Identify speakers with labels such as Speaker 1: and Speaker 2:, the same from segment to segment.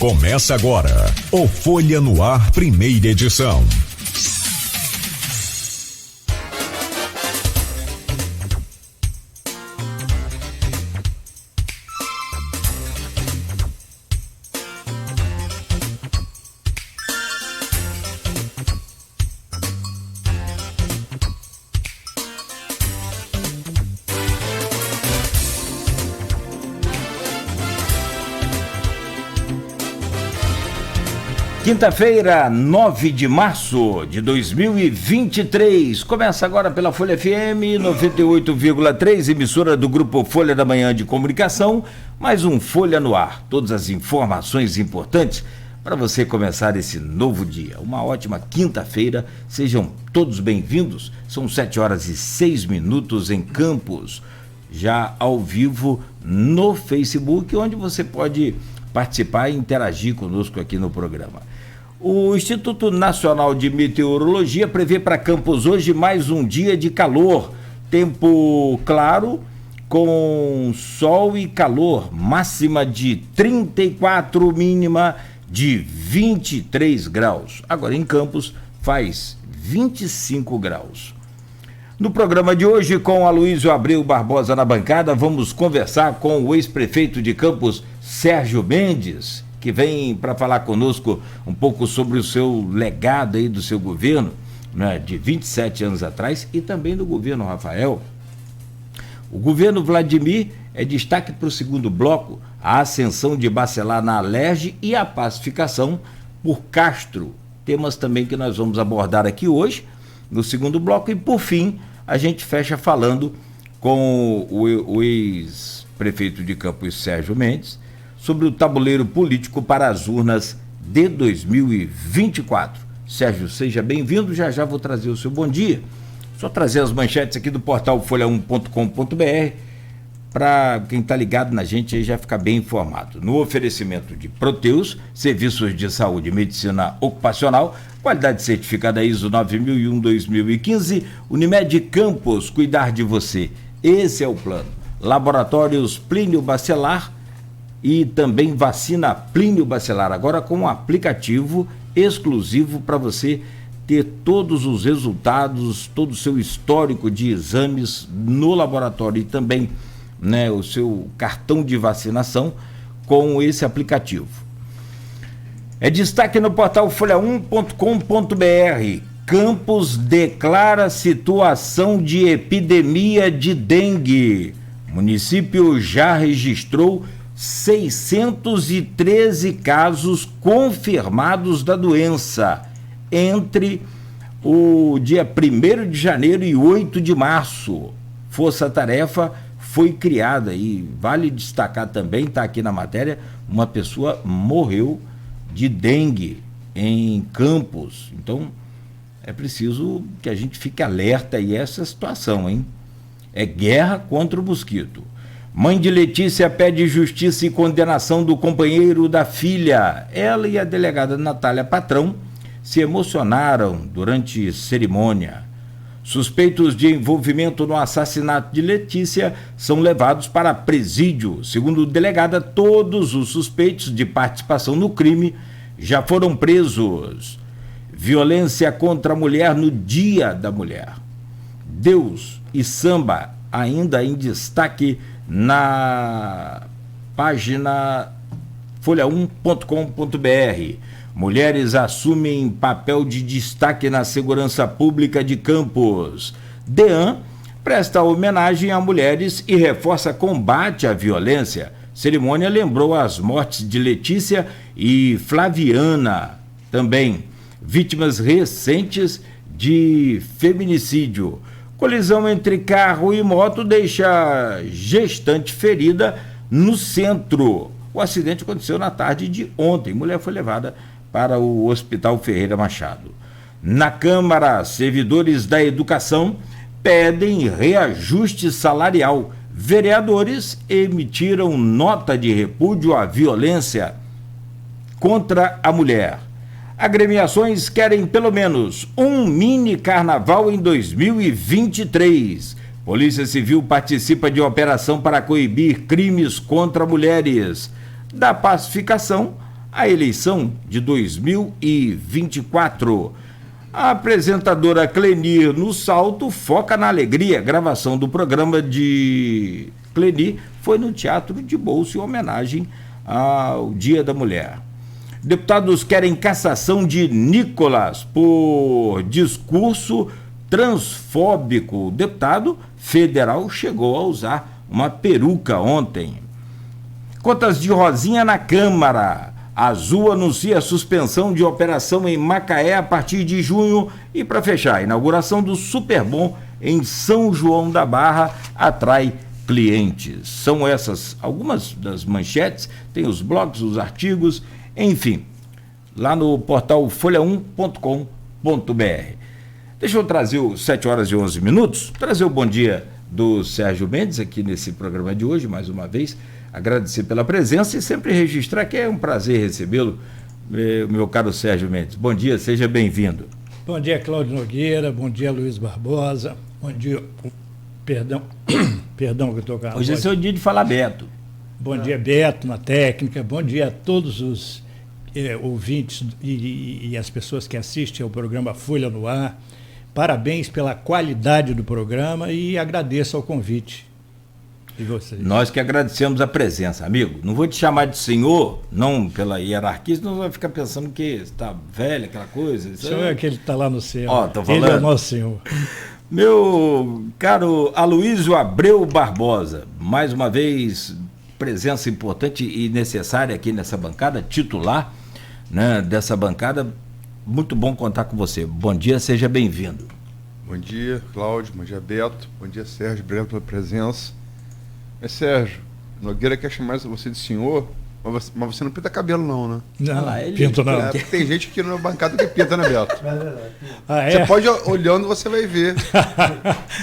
Speaker 1: Começa agora o Folha no Ar, primeira edição.
Speaker 2: Quinta-feira, 9 de março de 2023. Começa agora pela Folha FM 98,3, emissora do Grupo Folha da Manhã de Comunicação. Mais um Folha no Ar. Todas as informações importantes para você começar esse novo dia. Uma ótima quinta-feira. Sejam todos bem-vindos. São 7h06 em Campos, já ao vivo no Facebook, onde você pode participar e interagir conosco aqui no programa. O Instituto Nacional de Meteorologia prevê para Campos hoje mais um dia de calor. Tempo claro, com sol e calor, máxima de 34, mínima de 23 graus. Agora em Campos faz 25 graus. No programa de hoje, com Aloysio Abreu Barbosa na bancada, vamos conversar com o ex-prefeito de Campos, Sérgio Mendes, que vem para falar conosco um pouco sobre o seu legado aí do seu governo, né, de 27 anos atrás, e também do governo Rafael. O governo Vladimir é destaque para o segundo bloco, a ascensão de Bacelar na Alerj e a pacificação por Castro. Temas também que nós vamos abordar aqui hoje, no segundo bloco, e por fim, a gente fecha falando com o ex-prefeito de Campos, Sérgio Mendes, sobre o tabuleiro político para as urnas de 2024. Sérgio, seja bem-vindo, já vou trazer o seu bom dia. Só trazer as manchetes aqui do portal folha1.com.br para quem está ligado na gente aí já ficar bem informado. No oferecimento de Proteus, serviços de saúde e medicina ocupacional, qualidade certificada ISO 9001-2015, Unimed Campos, cuidar de você. Esse é o plano. Laboratórios Plínio Bacelar e também vacina Plínio Bacelar, agora com um aplicativo exclusivo para você ter todos os resultados, todo o seu histórico de exames no laboratório e também, né, o seu cartão de vacinação com esse aplicativo. É destaque no portal folha1.com.br. Campos declara situação de epidemia de dengue. O município já registrou 613 casos confirmados da doença entre o dia 1º de janeiro e 8 de março. Força-tarefa foi criada e vale destacar também, está aqui na matéria, uma pessoa morreu de dengue em Campos. Então, é preciso que a gente fique alerta aí a essa situação, hein? É guerra contra o mosquito. Mãe de Letícia pede justiça e condenação do companheiro da filha. Ela e a delegada Natália Patrão se emocionaram durante cerimônia. Suspeitos de envolvimento no assassinato de Letícia são levados para presídio. Segundo delegada, todos os suspeitos de participação no crime já foram presos. Violência contra a mulher no Dia da Mulher. Deus e samba ainda em destaque na página folha1.com.br. Mulheres assumem papel de destaque na segurança pública de Campos. DEAN presta homenagem a mulheres e reforça combate à violência. Cerimônia lembrou as mortes de Letícia e Flaviana, também vítimas recentes de feminicídio. Colisão entre carro e moto deixa gestante ferida no centro. O acidente aconteceu na tarde de ontem. Mulher foi levada para o Hospital Ferreira Machado. Na Câmara, servidores da educação pedem reajuste salarial. Vereadores emitiram nota de repúdio à violência contra a mulher. Agremiações querem pelo menos um mini carnaval em 2023. Polícia Civil participa de operação para coibir crimes contra mulheres. Da pacificação a eleição de 2024. A apresentadora Cleni no Salto foca na alegria. A gravação do programa de Cleni foi no Teatro de Bolso em homenagem ao Dia da Mulher. Deputados querem cassação de Nicolas por discurso transfóbico. O deputado federal chegou a usar uma peruca ontem. Contas de Rosinha na Câmara. Azul anuncia a suspensão de operação em Macaé a partir de junho. E para fechar, a inauguração do Superbom em São João da Barra atrai clientes. São essas algumas das manchetes, tem os blogs, os artigos, enfim, lá no portal folha1.com.br. Deixa eu trazer os 7 horas e 11 minutos, trazer o bom dia do Sérgio Mendes aqui nesse programa de hoje, mais uma vez, agradecer pela presença e sempre registrar que é um prazer recebê-lo, meu caro Sérgio Mendes. Bom dia, seja bem-vindo.
Speaker 3: Bom dia, Cláudio Nogueira, bom dia, Luiz Barbosa, bom dia, perdão que eu estou com a
Speaker 2: Hoje é seu dia de falar Beto.
Speaker 3: Bom dia, Beto, na técnica, bom dia a todos os ouvintes e as pessoas que assistem ao programa Folha no Ar. Parabéns pela qualidade do programa e agradeço ao convite. E vocês?
Speaker 2: Nós que agradecemos a presença, amigo. Não vou te chamar de senhor, não pela hierarquia, senão vai ficar pensando que está velho, aquela coisa.
Speaker 3: O senhor é aquele que está lá no céu.
Speaker 2: Tô falando.
Speaker 3: Ele é o nosso senhor.
Speaker 2: Meu caro Aloysio Abreu Barbosa, mais uma vez, presença importante e necessária aqui nessa bancada, titular, né, dessa bancada. Muito bom contar com você. Bom dia, seja bem-vindo.
Speaker 4: Bom dia, Cláudio. Bom dia, Beto. Bom dia, Sérgio. Obrigado pela presença. Sérgio, Nogueira quer chamar você de senhor, mas você não pinta cabelo não, né?
Speaker 3: Não, pinto não.
Speaker 4: Tem gente aqui na bancada que pinta, né, Beto?
Speaker 3: É?
Speaker 4: Você pode, olhando, você vai ver.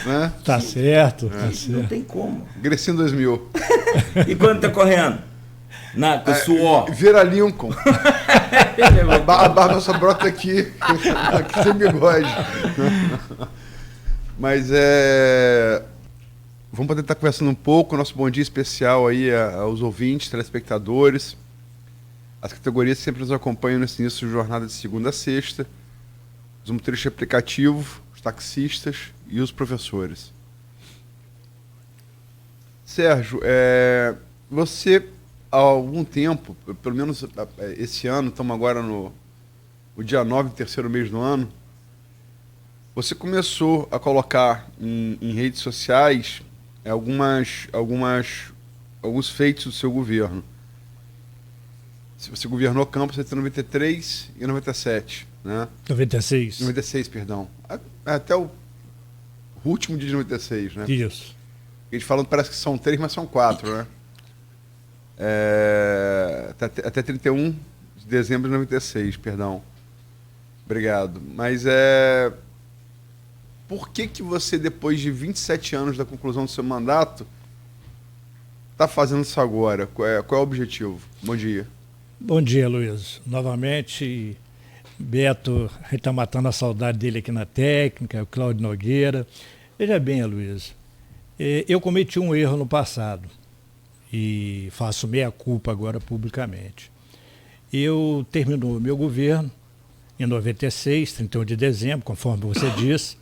Speaker 4: Né?
Speaker 3: Tá certo, tá certo.
Speaker 2: Não tem como.
Speaker 4: Grecinho 2000.
Speaker 2: E quando tá correndo? Com suor.
Speaker 4: Vira Lincoln. A barba só brota aqui sem bigode. Mas vamos poder estar conversando um pouco, nosso bom dia especial aí aos ouvintes, telespectadores. As categorias sempre nos acompanham nesse início de jornada de segunda a sexta. Os motoristas de aplicativo, os taxistas e os professores. Sérgio, você há algum tempo, pelo menos esse ano, estamos agora no dia 9 do terceiro mês do ano, você começou a colocar em redes sociais alguns feitos do seu governo. Você governou Campos entre 93 e 97, né?
Speaker 3: 96.
Speaker 4: 96, perdão. Até o último dia de 96, né?
Speaker 3: Isso.
Speaker 4: A gente falando parece que são 3, mas são 4, né? Até 31 de dezembro de 96, perdão. Obrigado. Mas por que você, depois de 27 anos da conclusão do seu mandato, está fazendo isso agora? Qual é o objetivo? Bom dia.
Speaker 3: Bom dia, Luiz. Novamente, Beto, a gente está matando a saudade dele aqui na técnica, o Cláudio Nogueira. Veja bem, Luiz, eu cometi um erro no passado e faço meia-culpa agora publicamente. Eu terminou o meu governo em 96, 31 de dezembro, conforme você disse,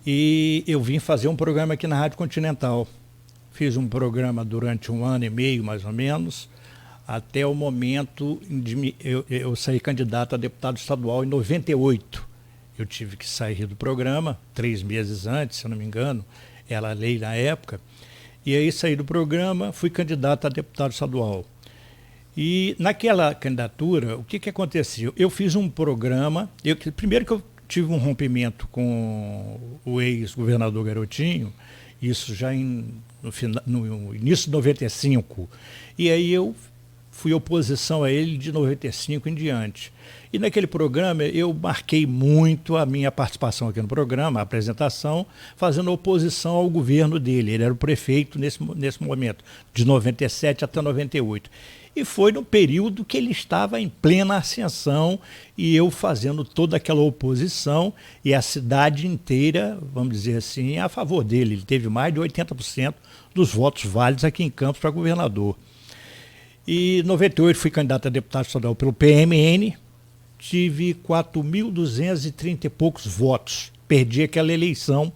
Speaker 3: e eu vim fazer um programa aqui na Rádio Continental. Fiz um programa durante 1 ano e meio, mais ou menos, até o momento de eu sair candidato a deputado estadual em 98. Eu tive que sair do programa 3 meses antes, se eu não me engano, era a lei na época, e aí saí do programa, fui candidato a deputado estadual. E naquela candidatura, o que aconteceu? Eu fiz um programa, primeiro que eu tive um rompimento com o ex-governador Garotinho, isso já no início de 95, e aí eu fui oposição a ele de 95 em diante. E naquele programa eu marquei muito a minha participação aqui no programa, a apresentação, fazendo oposição ao governo dele. Ele era o prefeito nesse momento, de 97 até 98. E foi no período que ele estava em plena ascensão e eu fazendo toda aquela oposição e a cidade inteira, vamos dizer assim, a favor dele. Ele teve mais de 80% dos votos válidos aqui em Campos para governador. E em 98 fui candidato a deputado estadual pelo PMN, tive 4.230 e poucos votos. Perdi aquela eleição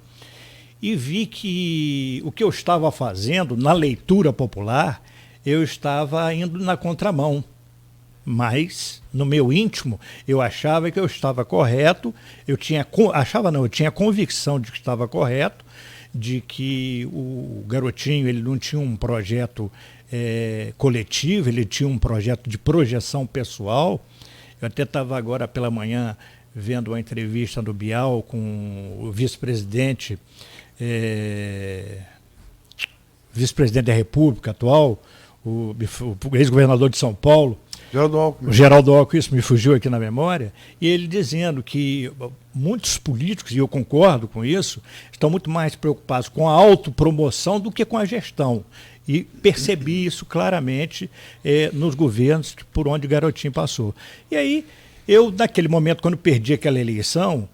Speaker 3: e vi que o que eu estava fazendo na leitura popular, eu estava indo na contramão. Mas, no meu íntimo, eu achava que eu estava correto, eu tinha convicção de que estava correto, de que o Garotinho ele não tinha um projeto coletivo, ele tinha um projeto de projeção pessoal. Eu até estava agora pela manhã vendo uma entrevista do Bial com o vice-presidente da República atual, o ex-governador de São Paulo, o Geraldo Alckmin, isso me fugiu aqui na memória, e ele dizendo que muitos políticos, e eu concordo com isso, estão muito mais preocupados com a autopromoção do que com a gestão. E percebi isso claramente nos governos por onde o Garotinho passou. E aí, eu, naquele momento, quando perdi aquela eleição,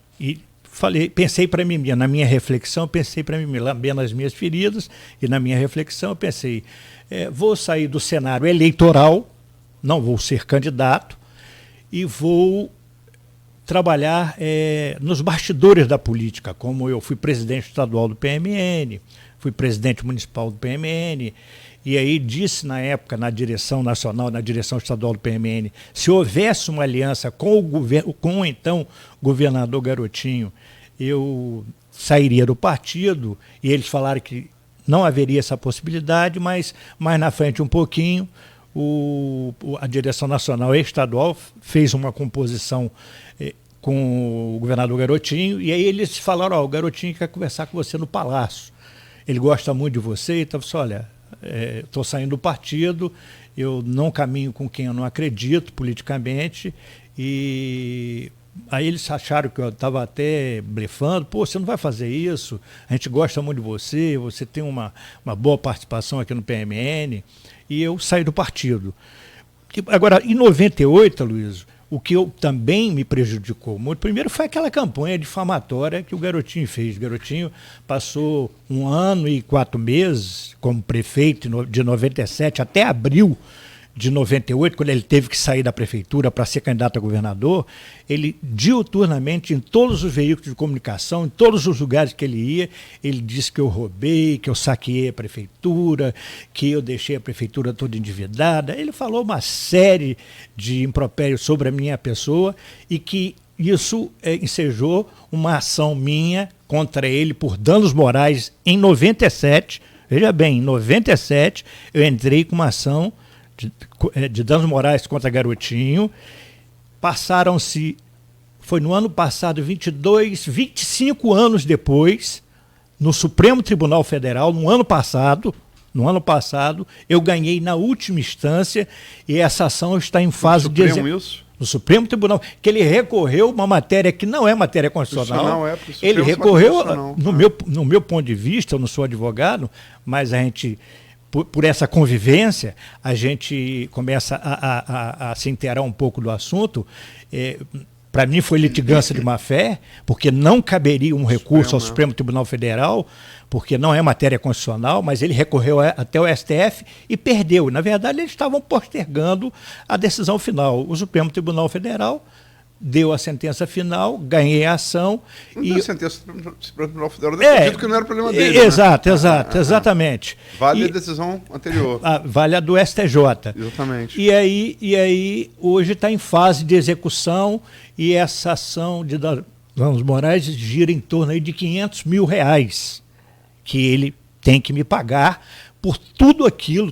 Speaker 3: pensei para mim, na minha reflexão, pensei para mim, lambendo as minhas feridas, e na minha reflexão eu pensei, vou sair do cenário eleitoral, não vou ser candidato, e vou trabalhar nos bastidores da política, como eu fui presidente estadual do PMN, fui presidente municipal do PMN, e aí disse na época, na direção nacional, na direção estadual do PMN, se houvesse uma aliança com o então governador Garotinho, eu sairia do partido, e eles falaram que não haveria essa possibilidade, mas mais na frente um pouquinho, a direção nacional e estadual fez uma composição com o governador Garotinho, e aí eles falaram, o Garotinho quer conversar com você no Palácio. Ele gosta muito de você, então eu disse, olha, estou saindo do partido, eu não caminho com quem eu não acredito politicamente, e aí eles acharam que eu estava até blefando, você não vai fazer isso, a gente gosta muito de você, você tem uma boa participação aqui no PMN, e eu saí do partido. Agora, em 98, Aloysio, o que também me prejudicou muito, primeiro foi aquela campanha difamatória que o Garotinho fez. O Garotinho passou 1 ano e 4 meses como prefeito de 97 até abril de 98, quando ele teve que sair da prefeitura para ser candidato a governador, ele diuturnamente, em todos os veículos de comunicação, em todos os lugares que ele ia, ele disse que eu roubei, que eu saqueei a prefeitura, que eu deixei a prefeitura toda endividada. Ele falou uma série de impropérios sobre a minha pessoa e que isso ensejou uma ação minha contra ele por danos morais em 97. Veja bem, em 97 eu entrei com uma ação de danos morais contra Garotinho. Passaram-se, foi no ano passado, 25 anos depois, no Supremo Tribunal Federal, no ano passado, eu ganhei na última instância e essa ação está em fase de execução. No Supremo Tribunal, que ele recorreu uma matéria que não é matéria constitucional. Ele recorreu, no meu ponto de vista, eu não sou advogado, mas a gente... Por essa convivência, a gente começa a se inteirar um pouco do assunto. Para mim foi litigância de má-fé, porque não caberia um recurso ao Supremo Tribunal Federal, porque não é matéria constitucional, mas ele recorreu até o STF e perdeu. Na verdade, eles estavam postergando a decisão final. O Supremo Tribunal Federal deu a sentença final, ganhei a ação.
Speaker 4: Não deu a sentença do Supremo Tribunal Federal, acredito que não era problema dele.
Speaker 3: Exatamente.
Speaker 4: Vale a decisão anterior.
Speaker 3: Vale a do STJ.
Speaker 4: Exatamente.
Speaker 3: E aí hoje está em fase de execução e essa ação de danos morais gira em torno aí de R$500 mil que ele tem que me pagar por tudo aquilo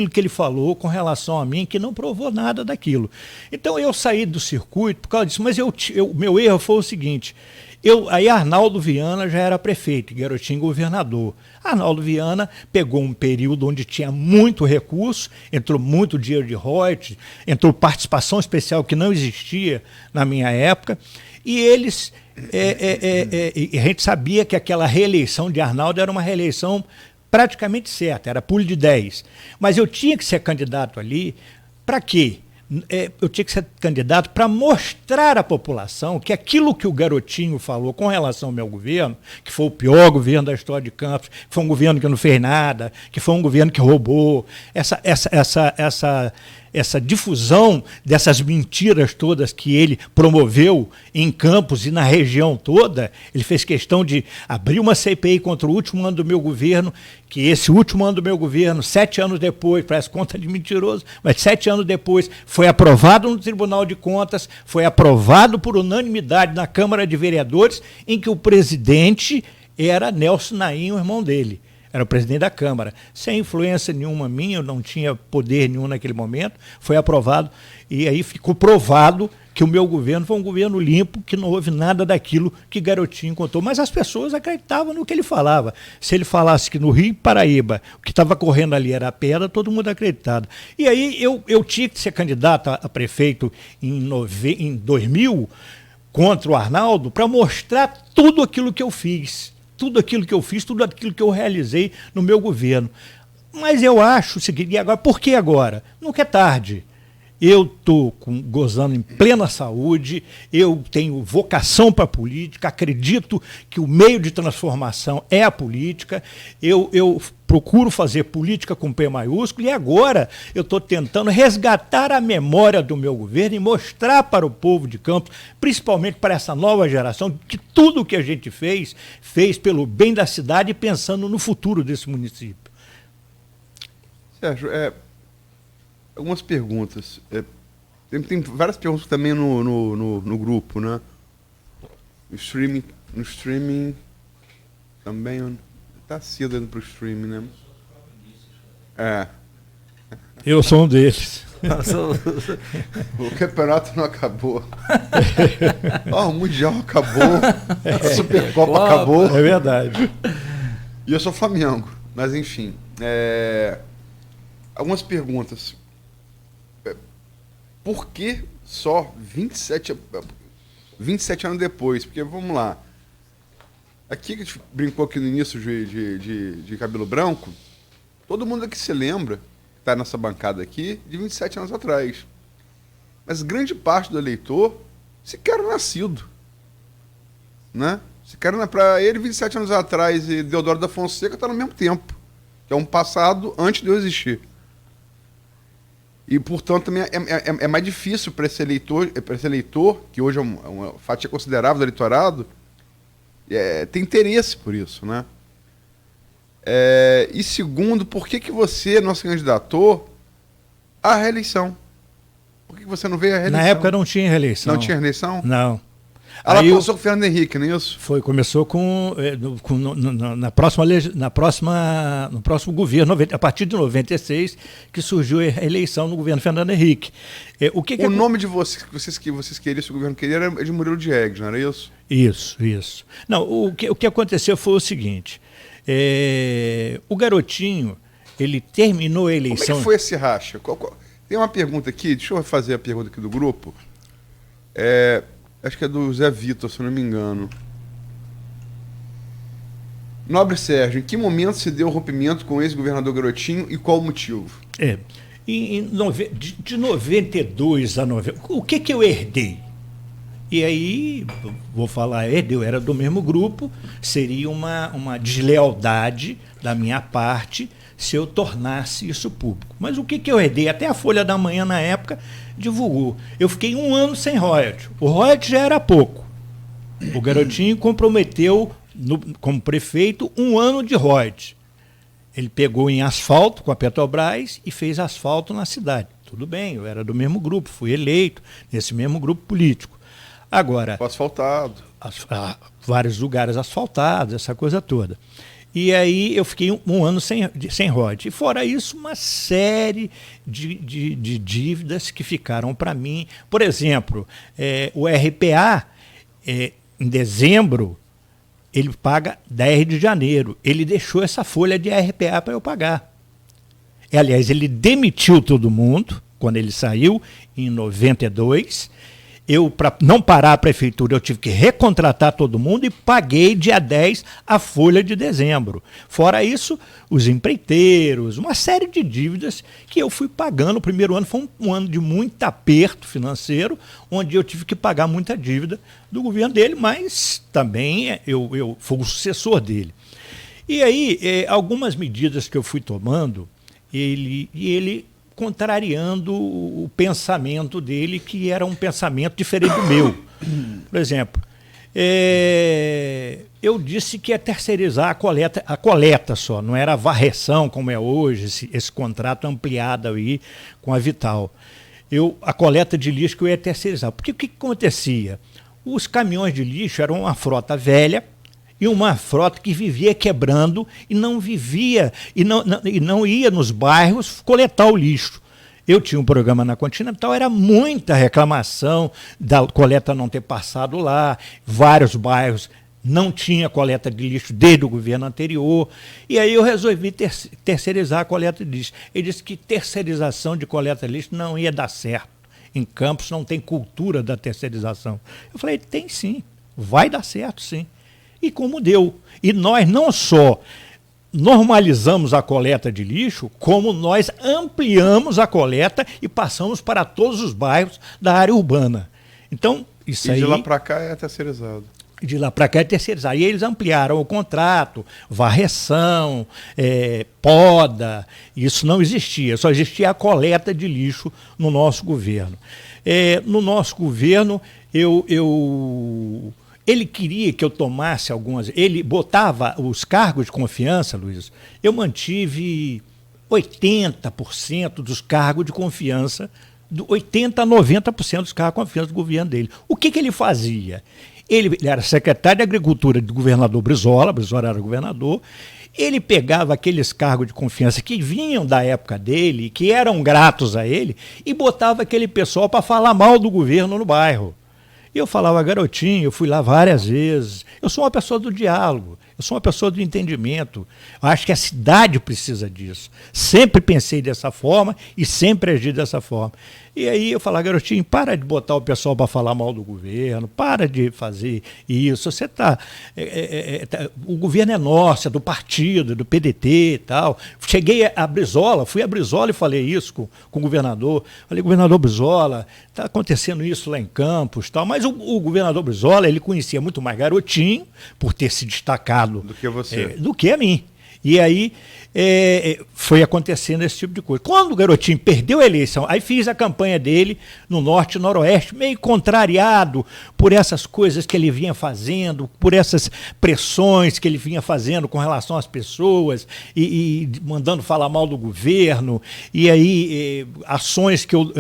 Speaker 3: que ele falou com relação a mim, que não provou nada daquilo. Então eu saí do circuito por causa disso, mas meu erro foi o seguinte, aí Arnaldo Viana já era prefeito, Garotinho governador. Arnaldo Viana pegou um período onde tinha muito recurso, entrou muito dinheiro de royalties, entrou participação especial que não existia na minha época, e eles... a gente sabia que aquela reeleição de Arnaldo era uma reeleição praticamente certa, era pulo de 10. Mas eu tinha que ser candidato ali, para quê? eu tinha que ser candidato para mostrar à população que aquilo que o Garotinho falou com relação ao meu governo, que foi o pior governo da história de Campos, que foi um governo que não fez nada, que foi um governo que roubou, essa difusão dessas mentiras todas que ele promoveu em Campos e na região toda, ele fez questão de abrir uma CPI contra o último ano do meu governo, que esse último ano do meu governo, 7 anos depois, parece conta de mentiroso, mas 7 anos depois, foi aprovado no Tribunal de Contas, foi aprovado por unanimidade na Câmara de Vereadores, em que o presidente era Nelson Naim, o irmão dele. Era o presidente da Câmara, sem influência nenhuma minha, eu não tinha poder nenhum naquele momento, foi aprovado, e aí ficou provado que o meu governo foi um governo limpo, que não houve nada daquilo que Garotinho contou. Mas as pessoas acreditavam no que ele falava. Se ele falasse que no Rio Paraíba o que estava correndo ali era pedra, todo mundo acreditava. E aí eu tinha que ser candidato a prefeito em 2000, contra o Arnaldo, para mostrar tudo aquilo que eu fiz. Tudo aquilo que eu fiz, tudo aquilo que eu realizei no meu governo. Mas eu acho o seguinte, e agora, por que agora? Nunca é tarde. Eu estou gozando em plena saúde, eu tenho vocação para a política, acredito que o meio de transformação é a política, eu procuro fazer política com P maiúsculo e agora eu estou tentando resgatar a memória do meu governo e mostrar para o povo de Campos, principalmente para essa nova geração, que tudo o que a gente fez pelo bem da cidade e pensando no futuro desse município.
Speaker 4: Sérgio, algumas perguntas. Tem várias perguntas também no grupo, né? No streaming também. Tá cedo indo pro streaming, né?
Speaker 3: Eu sou um deles.
Speaker 4: O campeonato não acabou. O Mundial acabou. A Supercopa acabou.
Speaker 3: É verdade.
Speaker 4: E eu sou Flamengo. Mas enfim. Algumas perguntas. Por que só 27 anos depois? Porque, vamos lá, aqui que a gente brincou aqui no início de cabelo branco, todo mundo aqui se lembra, que está nessa bancada aqui, de 27 anos atrás. Mas grande parte do eleitor sequer era nascido. Né? Para ele, 27 anos atrás e Deodoro da Fonseca está no mesmo tempo, que é um passado antes de eu existir. E, portanto, também é mais difícil para esse eleitor, que hoje é uma fatia considerável do eleitorado, ter interesse por isso, né? E segundo, por que você não se candidatou à reeleição? Por que você não veio à reeleição?
Speaker 3: Na época não tinha reeleição.
Speaker 4: Não tinha reeleição?
Speaker 3: Não.
Speaker 4: Ela começou com o Fernando Henrique, não é isso?
Speaker 3: Começou no próximo governo, a partir de 96, que surgiu a eleição no governo Fernando Henrique. O
Speaker 4: nome de vocês que vocês queriam, se o governo queria, era de Murilo Diegues, não era isso?
Speaker 3: Isso. Não, o que aconteceu foi o seguinte, o Garotinho, ele terminou a eleição...
Speaker 4: Como é que foi esse racha? Tem uma pergunta aqui, deixa eu fazer a pergunta aqui do grupo. Acho que é do Zé Vitor, se eu não me engano. Nobre Sérgio, em que momento se deu o rompimento com o ex-governador Garotinho e qual o motivo?
Speaker 3: De 92 a 90, o que eu herdei? E aí, vou falar, eu era do mesmo grupo, seria uma deslealdade da minha parte se eu tornasse isso público. Mas o que eu herdei? Até a Folha da Manhã, na época, divulgou. Eu fiquei 1 ano sem royalties. O royalties já era pouco. O Garotinho comprometeu, como prefeito, 1 ano de royalties. Ele pegou em asfalto com a Petrobras e fez asfalto na cidade. Tudo bem, eu era do mesmo grupo, fui eleito nesse mesmo grupo político. Agora...
Speaker 4: Asfaltado.
Speaker 3: Vários lugares asfaltados, essa coisa toda. E aí eu fiquei 1 ano sem royalties. E fora isso, uma série de dívidas que ficaram para mim. Por exemplo, o RPA, em dezembro, ele paga 10 de janeiro. Ele deixou essa folha de RPA para eu pagar. Aliás, ele demitiu todo mundo quando ele saiu, em 92, para não parar a prefeitura, eu tive que recontratar todo mundo e paguei dia 10 a folha de dezembro. Fora isso, os empreiteiros, uma série de dívidas que eu fui pagando. O primeiro ano foi um ano de muito aperto financeiro, onde eu tive que pagar muita dívida do governo dele, mas também eu fui o sucessor dele. E aí, algumas medidas que eu fui tomando, ele contrariando o pensamento dele, que era um pensamento diferente do meu. Por exemplo, eu disse que ia terceirizar a coleta só, não era a varreção como é hoje, esse contrato ampliado aí com a Vital. A coleta de lixo que eu ia terceirizar. Porque o que acontecia? Os caminhões de lixo eram uma frota velha, e uma frota que vivia quebrando e não vivia e não ia nos bairros coletar o lixo. Eu tinha um programa na Continental, era muita reclamação da coleta não ter passado lá, vários bairros não tinha coleta de lixo desde o governo anterior, e aí eu resolvi terceirizar a coleta de lixo. Ele disse que terceirização de coleta de lixo não ia dar certo. Em Campos não tem cultura da terceirização. Eu falei, tem sim, vai dar certo sim. E como deu. E nós não só normalizamos a coleta de lixo, como nós ampliamos a coleta e passamos para todos os bairros da área urbana. Então, isso aí...
Speaker 4: E de lá para cá é terceirizado.
Speaker 3: De lá para cá é terceirizado. E eles ampliaram o contrato, varreção, poda, isso não existia, só existia a coleta de lixo no nosso governo. No nosso governo, ele queria que eu tomasse algumas... Ele botava os cargos de confiança, Luiz. Eu mantive 80% dos cargos de confiança, 80% a 90% dos cargos de confiança do governo dele. O que ele fazia? Ele era secretário de Agricultura do governador Brizola era governador. Ele pegava aqueles cargos de confiança que vinham da época dele, que eram gratos a ele, e botava aquele pessoal para falar mal do governo no bairro. Eu falava, garotinho, eu fui lá várias vezes. Eu sou uma pessoa do diálogo, eu sou uma pessoa do entendimento. Eu acho que a cidade precisa disso. Sempre pensei dessa forma e sempre agi dessa forma. E aí eu falava, garotinho, para de botar o pessoal para falar mal do governo, para de fazer isso. Você o governo é nosso, é do partido, do PDT e tal. Cheguei a Brizola, fui a Brizola e falei isso com o governador. Falei, governador Brizola, está acontecendo isso lá em Campos, tal. Mas o governador Brizola, ele conhecia muito mais garotinho, por ter se destacado
Speaker 4: do que você,
Speaker 3: do que a mim. E aí foi acontecendo esse tipo de coisa. Quando o garotinho perdeu a eleição, aí fiz a campanha dele no Norte e Noroeste, meio contrariado por essas coisas que ele vinha fazendo, por essas pressões que ele vinha fazendo com relação às pessoas e mandando falar mal do governo, e aí ações que eu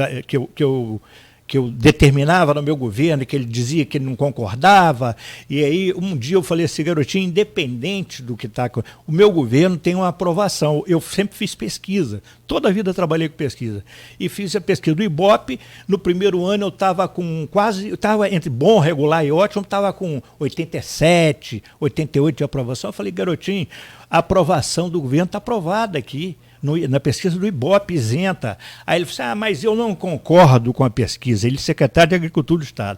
Speaker 3: determinava no meu governo, que ele dizia que ele não concordava. E aí, um dia eu falei assim, garotinho, independente do que está... O meu governo tem uma aprovação. Eu sempre fiz pesquisa. Toda a vida trabalhei com pesquisa. E fiz a pesquisa do Ibope. No primeiro ano eu estava com quase... Eu estava entre bom, regular e ótimo, estava com 87, 88 de aprovação. Eu falei, garotinho, a aprovação do governo está aprovada aqui. Na pesquisa do Ibope, isenta. Aí ele falou assim, mas eu não concordo com a pesquisa. Ele é secretário de Agricultura do Estado.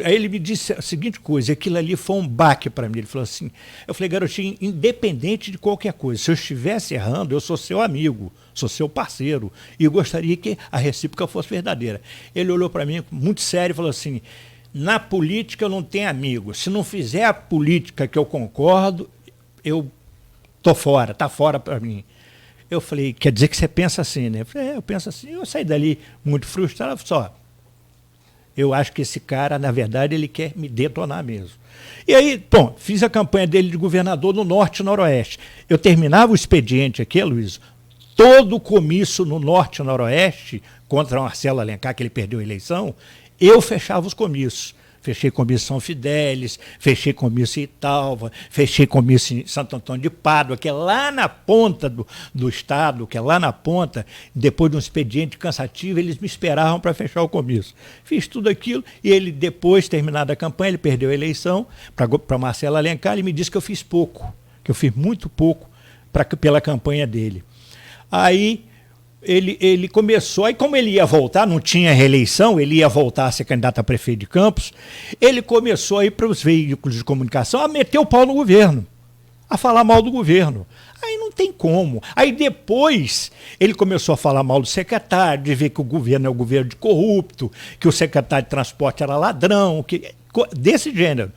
Speaker 3: Aí ele me disse a seguinte coisa, aquilo ali foi um baque para mim. Ele falou assim, eu falei, garotinho, independente de qualquer coisa, se eu estivesse errando, eu sou seu amigo, sou seu parceiro, e eu gostaria que a recíproca fosse verdadeira. Ele olhou para mim muito sério e falou assim, na política eu não tenho amigo. Se não fizer a política que eu concordo, eu tô fora, tá fora para mim. Eu falei, quer dizer que você pensa assim, né? Eu falei, eu penso assim. Eu saí dali muito frustrado, só. Eu acho que esse cara, na verdade, ele quer me detonar mesmo. E aí, bom, fiz a campanha dele de governador no Norte e Noroeste. Eu terminava o expediente aqui, Luiz, todo o comício no Norte e Noroeste, contra o Marcelo Alencar, que ele perdeu a eleição, eu fechava os comícios. Fechei comício em São Fidélis, fechei comício em Italva, fechei comício em Santo Antônio de Pádua, que é lá na ponta do estado, que é lá na ponta. Depois de um expediente cansativo, eles me esperavam para fechar o comício. Fiz tudo aquilo e ele, depois, terminada a campanha, ele perdeu a eleição para Marcelo Alencar, ele me disse que eu fiz pouco, que eu fiz muito pouco pela campanha dele. Aí ele começou, aí como ele ia voltar, não tinha reeleição, ele ia voltar a ser candidato a prefeito de Campos, ele começou a ir para os veículos de comunicação a meter o pau no governo, a falar mal do governo. Aí não tem como. Aí depois ele começou a falar mal do secretário, de ver que o governo é um governo de corrupto, que o secretário de transporte era ladrão, desse gênero,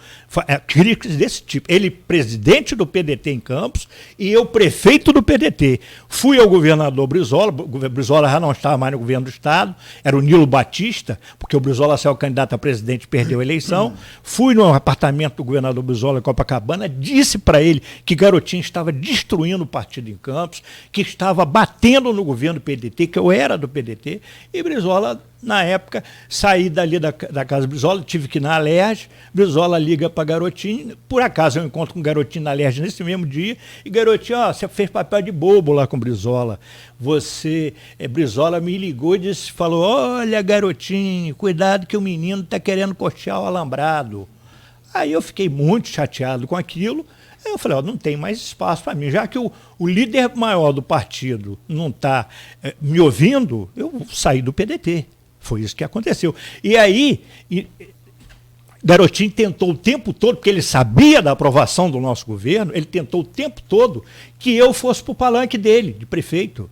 Speaker 3: críticas desse tipo. Ele, presidente do PDT em Campos, e eu, prefeito do PDT. Fui ao governador Brizola, o Brizola já não estava mais no governo do Estado, era o Nilo Batista, porque o Brizola saiu candidato a presidente e perdeu a eleição. Fui no apartamento do governador Brizola em Copacabana, disse para ele que Garotinho estava destruindo o partido em Campos, que estava batendo no governo do PDT, que eu era do PDT, e Brizola, na época, saí dali da casa do Brizola, tive que ir na Alerj, Brizola liga para Garotinho, por acaso eu encontro com o Garotinho na Alerj nesse mesmo dia, e Garotinho, você fez papel de bobo lá com o Brizola, Brizola me ligou e disse, falou, olha Garotinho, cuidado que o menino está querendo costear o alambrado. Aí eu fiquei muito chateado com aquilo. Aí eu falei, não tem mais espaço para mim. Já que o líder maior do partido não está me ouvindo, eu saí do PDT. Foi isso que aconteceu. E aí, Garotinho tentou o tempo todo, porque ele sabia da aprovação do nosso governo, ele tentou o tempo todo que eu fosse para o palanque dele, de prefeito.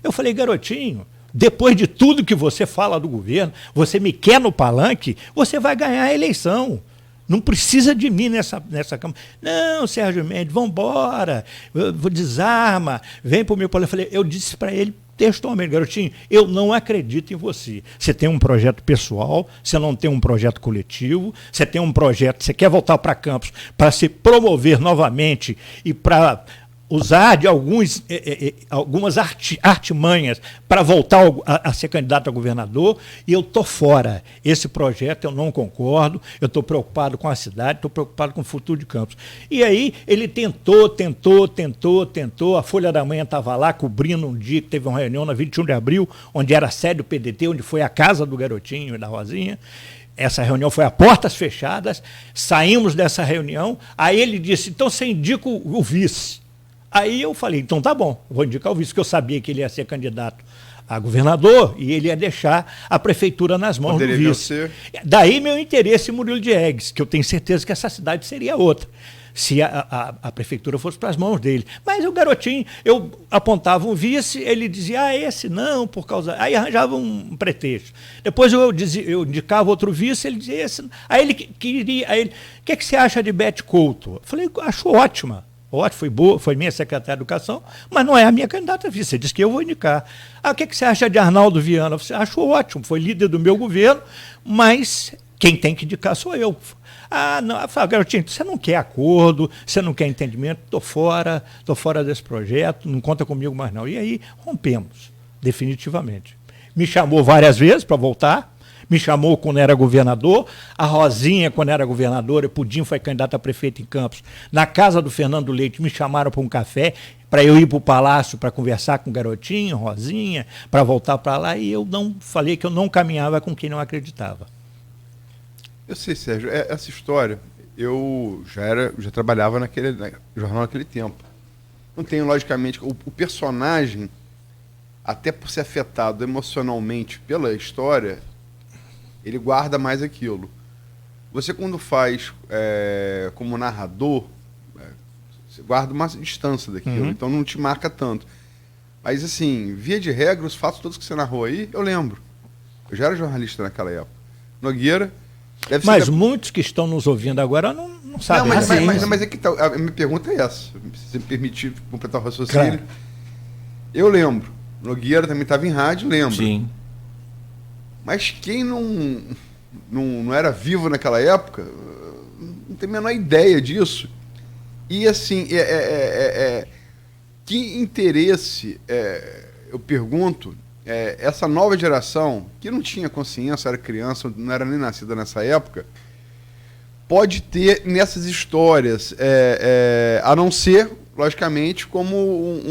Speaker 3: Eu falei, Garotinho, depois de tudo que você fala do governo, você me quer no palanque, você vai ganhar a eleição. Não precisa de mim nessa Câmara. Não, Sérgio Mendes, vamos embora, desarma, vem para o meu palanque. Eu disse para ele textualmente, Garotinho, eu não acredito em você. Você tem um projeto pessoal, você não tem um projeto coletivo, você tem um projeto, você quer voltar para Campos para se promover novamente e para usar de algumas artimanhas para voltar a ser candidato a governador, e eu estou fora. Esse projeto eu não concordo, eu estou preocupado com a cidade, estou preocupado com o futuro de Campos. E aí ele tentou, a Folha da Manhã estava lá cobrindo um dia que teve uma reunião na 21 de abril, onde era a sede do PDT, onde foi a casa do Garotinho e da Rosinha. Essa reunião foi a portas fechadas, saímos dessa reunião, aí ele disse, então você indica o vice. Aí eu falei, então tá bom, vou indicar o vice, porque eu sabia que ele ia ser candidato a governador e ele ia deixar a prefeitura nas mãos do vice. Daí meu interesse em Murilo Diegues, que eu tenho certeza que essa cidade seria outra, se a prefeitura fosse para as mãos dele. Mas o Garotinho, eu apontava um vice, ele dizia, esse não, por causa... Aí arranjava um pretexto. Depois eu indicava outro vice, ele dizia, esse... Aí ele queria... o que você acha de Beth Couto? Eu falei, acho ótima. Ótimo, foi boa, foi minha secretária de Educação, mas não é a minha candidata a vice. Você disse que eu vou indicar. O que você acha de Arnaldo Viana? Você acho ótimo, foi líder do meu governo, mas quem tem que indicar sou eu. Não, eu falo, Garotinho, você não quer acordo, você não quer entendimento, estou fora desse projeto, não conta comigo mais não. E aí rompemos, definitivamente. Me chamou várias vezes para voltar, me chamou quando era governador, a Rosinha, quando era governadora, Pudim foi candidata a prefeito em Campos. Na casa do Fernando Leite, me chamaram para um café, para eu ir para o Palácio para conversar com o Garotinho, Rosinha, para voltar para lá, e eu não falei que eu não caminhava com quem não acreditava.
Speaker 4: Eu sei, Sérgio, essa história, eu já trabalhava naquele jornal naquele tempo. Não tenho, logicamente, o personagem, até por ser afetado emocionalmente pela história, ele guarda mais aquilo. Você, quando faz como narrador, você guarda uma distância daquilo, então não te marca tanto. Mas, assim, via de regra, os fatos todos que você narrou aí, eu lembro. Eu já era jornalista naquela época. Nogueira...
Speaker 3: Mas muitos que estão nos ouvindo agora não sabem.
Speaker 4: Mas é que tá, a minha pergunta é essa, se você me permitir completar o raciocínio. Claro. Eu lembro. Nogueira também estava em rádio, lembro. Sim. Mas quem não era vivo naquela época, não tem a menor ideia disso. E assim, que interesse, eu pergunto, essa nova geração, que não tinha consciência, era criança, não era nem nascida nessa época, pode ter nessas histórias, a não ser, logicamente, como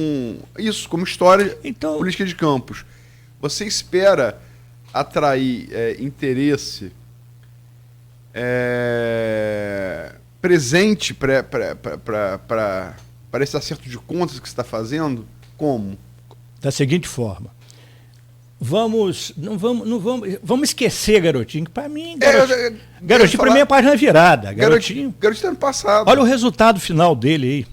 Speaker 4: como história política de Campos. Você espera atrair interesse presente para esse acerto de contas que você está fazendo? Como?
Speaker 3: Da seguinte forma, Vamos esquecer Garotinho, que para mim, Garotinho para mim é página virada.
Speaker 4: Garotinho ano passado.
Speaker 3: Olha o resultado final dele aí.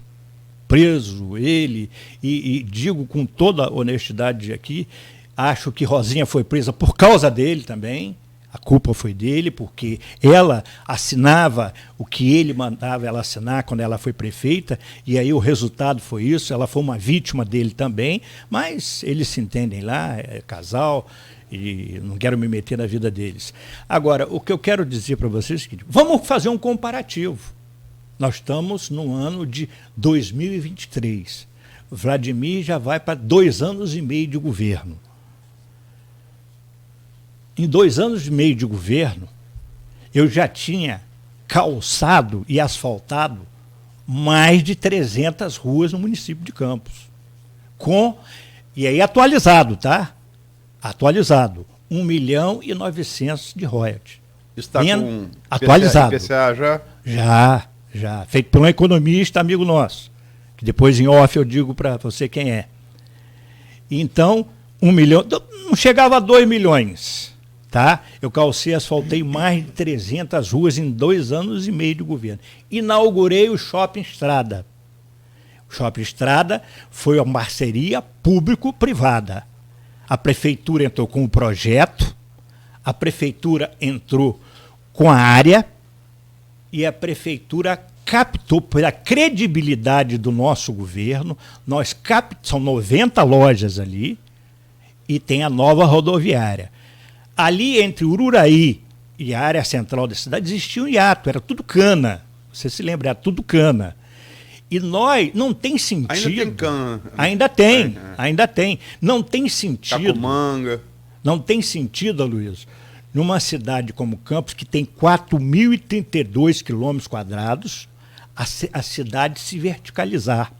Speaker 3: Preso, ele, e digo com toda honestidade aqui, acho que Rosinha foi presa por causa dele também. A culpa foi dele, porque ela assinava o que ele mandava ela assinar quando ela foi prefeita, e aí o resultado foi isso, ela foi uma vítima dele também, mas eles se entendem lá, é casal, e não quero me meter na vida deles. Agora, o que eu quero dizer para vocês é o seguinte, vamos fazer um comparativo. Nós estamos no ano de 2023. Vladimir já vai para 2 anos e meio de governo. Em 2 anos e meio de governo, eu já tinha calçado e asfaltado mais de 300 ruas no município de Campos. E aí atualizado, tá? Atualizado. 1.900.000 de royalties.
Speaker 4: Está com
Speaker 3: atualizado.
Speaker 4: IPCA já?
Speaker 3: Já. Feito por um economista amigo nosso. Que depois em off eu digo para você quem é. Então, 1 milhão... Não chegava a 2 milhões. Tá? Eu calcei, asfaltei mais de 300 ruas em 2 anos e meio de governo. Inaugurei o Shopping Estrada. O Shopping Estrada foi uma parceria público-privada. A prefeitura entrou com o projeto, a prefeitura entrou com a área e a prefeitura captou, pela credibilidade do nosso governo, são 90 lojas ali e tem a nova rodoviária. Ali entre Ururaí e a área central da cidade existia um hiato, era tudo cana. Você se lembra, era tudo cana. E nós, não tem sentido.
Speaker 4: Ainda tem cana.
Speaker 3: Ainda tem. Não tem sentido.
Speaker 4: Cacumanga.
Speaker 3: Não tem sentido, Aloysio, numa cidade como Campos, que tem 4.032 quilômetros quadrados, a cidade se verticalizar.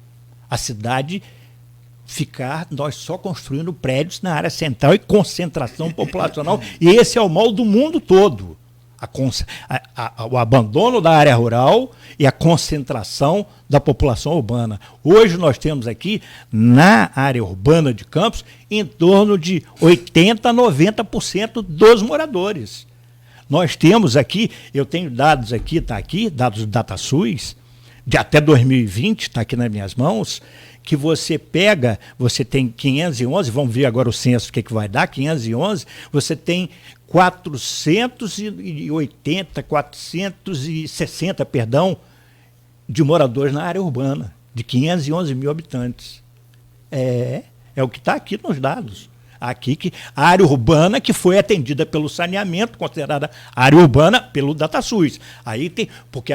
Speaker 3: A cidade ficar nós só construindo prédios na área central e concentração populacional. E esse é o mal do mundo todo. O abandono da área rural e a concentração da população urbana. Hoje nós temos aqui, na área urbana de Campos, em torno de 80% a 90% dos moradores. Nós temos aqui, eu tenho dados aqui, dados do DataSUS, de até 2020, está aqui nas minhas mãos, que você pega, você tem 511, vamos ver agora o censo o que vai dar, 511, você tem 460, de moradores na área urbana, de 511 mil habitantes. É o que está aqui nos dados. Aqui que a área urbana que foi atendida pelo saneamento, considerada área urbana pelo DataSUS. Aí tem, porque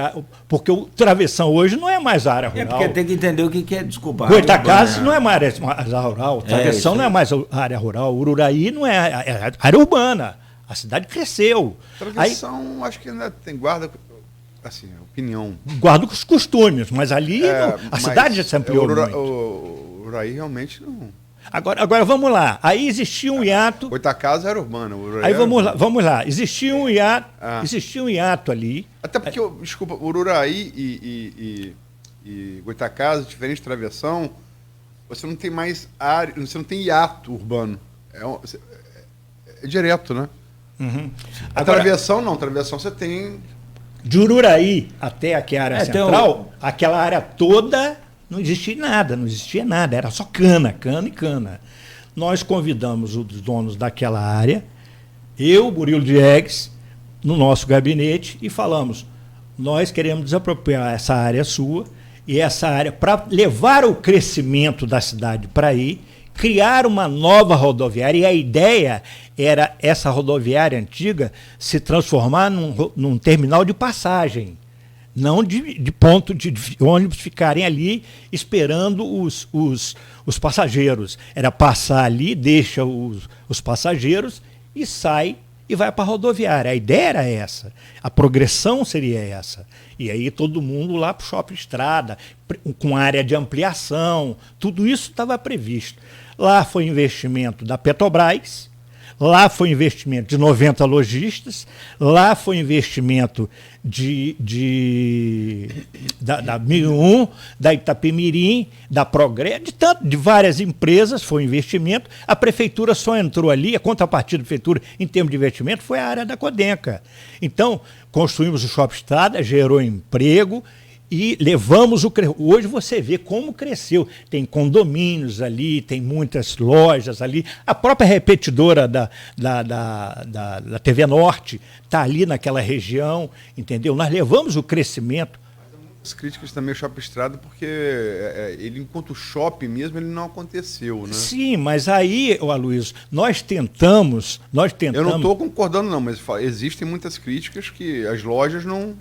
Speaker 3: o travessão hoje não é mais área rural.
Speaker 2: É porque tem que entender o que é, desculpa.
Speaker 3: Goitacazes não é mais área rural, travessão não é mais área rural, Ururaí não é área urbana. A cidade cresceu.
Speaker 4: Travessão, acho que ainda tem guarda, assim, opinião.
Speaker 3: Guarda os costumes, mas ali a cidade já se ampliou muito.
Speaker 4: O Ururaí realmente não...
Speaker 3: Agora vamos lá. Aí existia um hiato.
Speaker 4: Goitacazes era urbana.
Speaker 3: Aí vamos lá. Existia um hiato ali.
Speaker 4: Até porque, desculpa, Ururaí e Goitacazes, diferente de travessão, você não tem mais área, você não tem hiato urbano. É direto, né?
Speaker 3: Uhum.
Speaker 4: Travessão não, travessão você tem.
Speaker 3: De Ururaí até aqui a área central, aquela área toda. Não existia nada, era só cana. Nós convidamos os donos daquela área, eu, Murilo Diegues, no nosso gabinete, e falamos, nós queremos desapropriar essa área sua, e essa área, para levar o crescimento da cidade para aí, criar uma nova rodoviária, e a ideia era essa rodoviária antiga se transformar num terminal de passagem. Não de ponto de ônibus ficarem ali esperando os passageiros. Era passar ali, deixa os passageiros e sai e vai para a rodoviária. A ideia era essa, a progressão seria essa. E aí todo mundo lá para o Shopping Estrada, com área de ampliação, tudo isso estava previsto. Lá foi investimento da Petrobras, Lá foi investimento de 90 lojistas, lá foi investimento da 1001, da Itapemirim, da Progresso, de várias empresas, foi investimento. A prefeitura só entrou ali, a contrapartida da prefeitura em termos de investimento foi a área da Codenca. Então, construímos o Shopping Estrada, gerou emprego, e levamos hoje você vê como cresceu. Tem condomínios ali, tem muitas lojas ali. A própria repetidora da TV Norte está ali naquela região, entendeu? Nós levamos o crescimento.
Speaker 4: As críticas também ao Shopping Estrada, porque ele, enquanto shopping mesmo, ele não aconteceu, né?
Speaker 3: Sim, mas aí, Aloysio, nós tentamos... Eu
Speaker 4: não estou concordando não, mas existem muitas críticas que as lojas não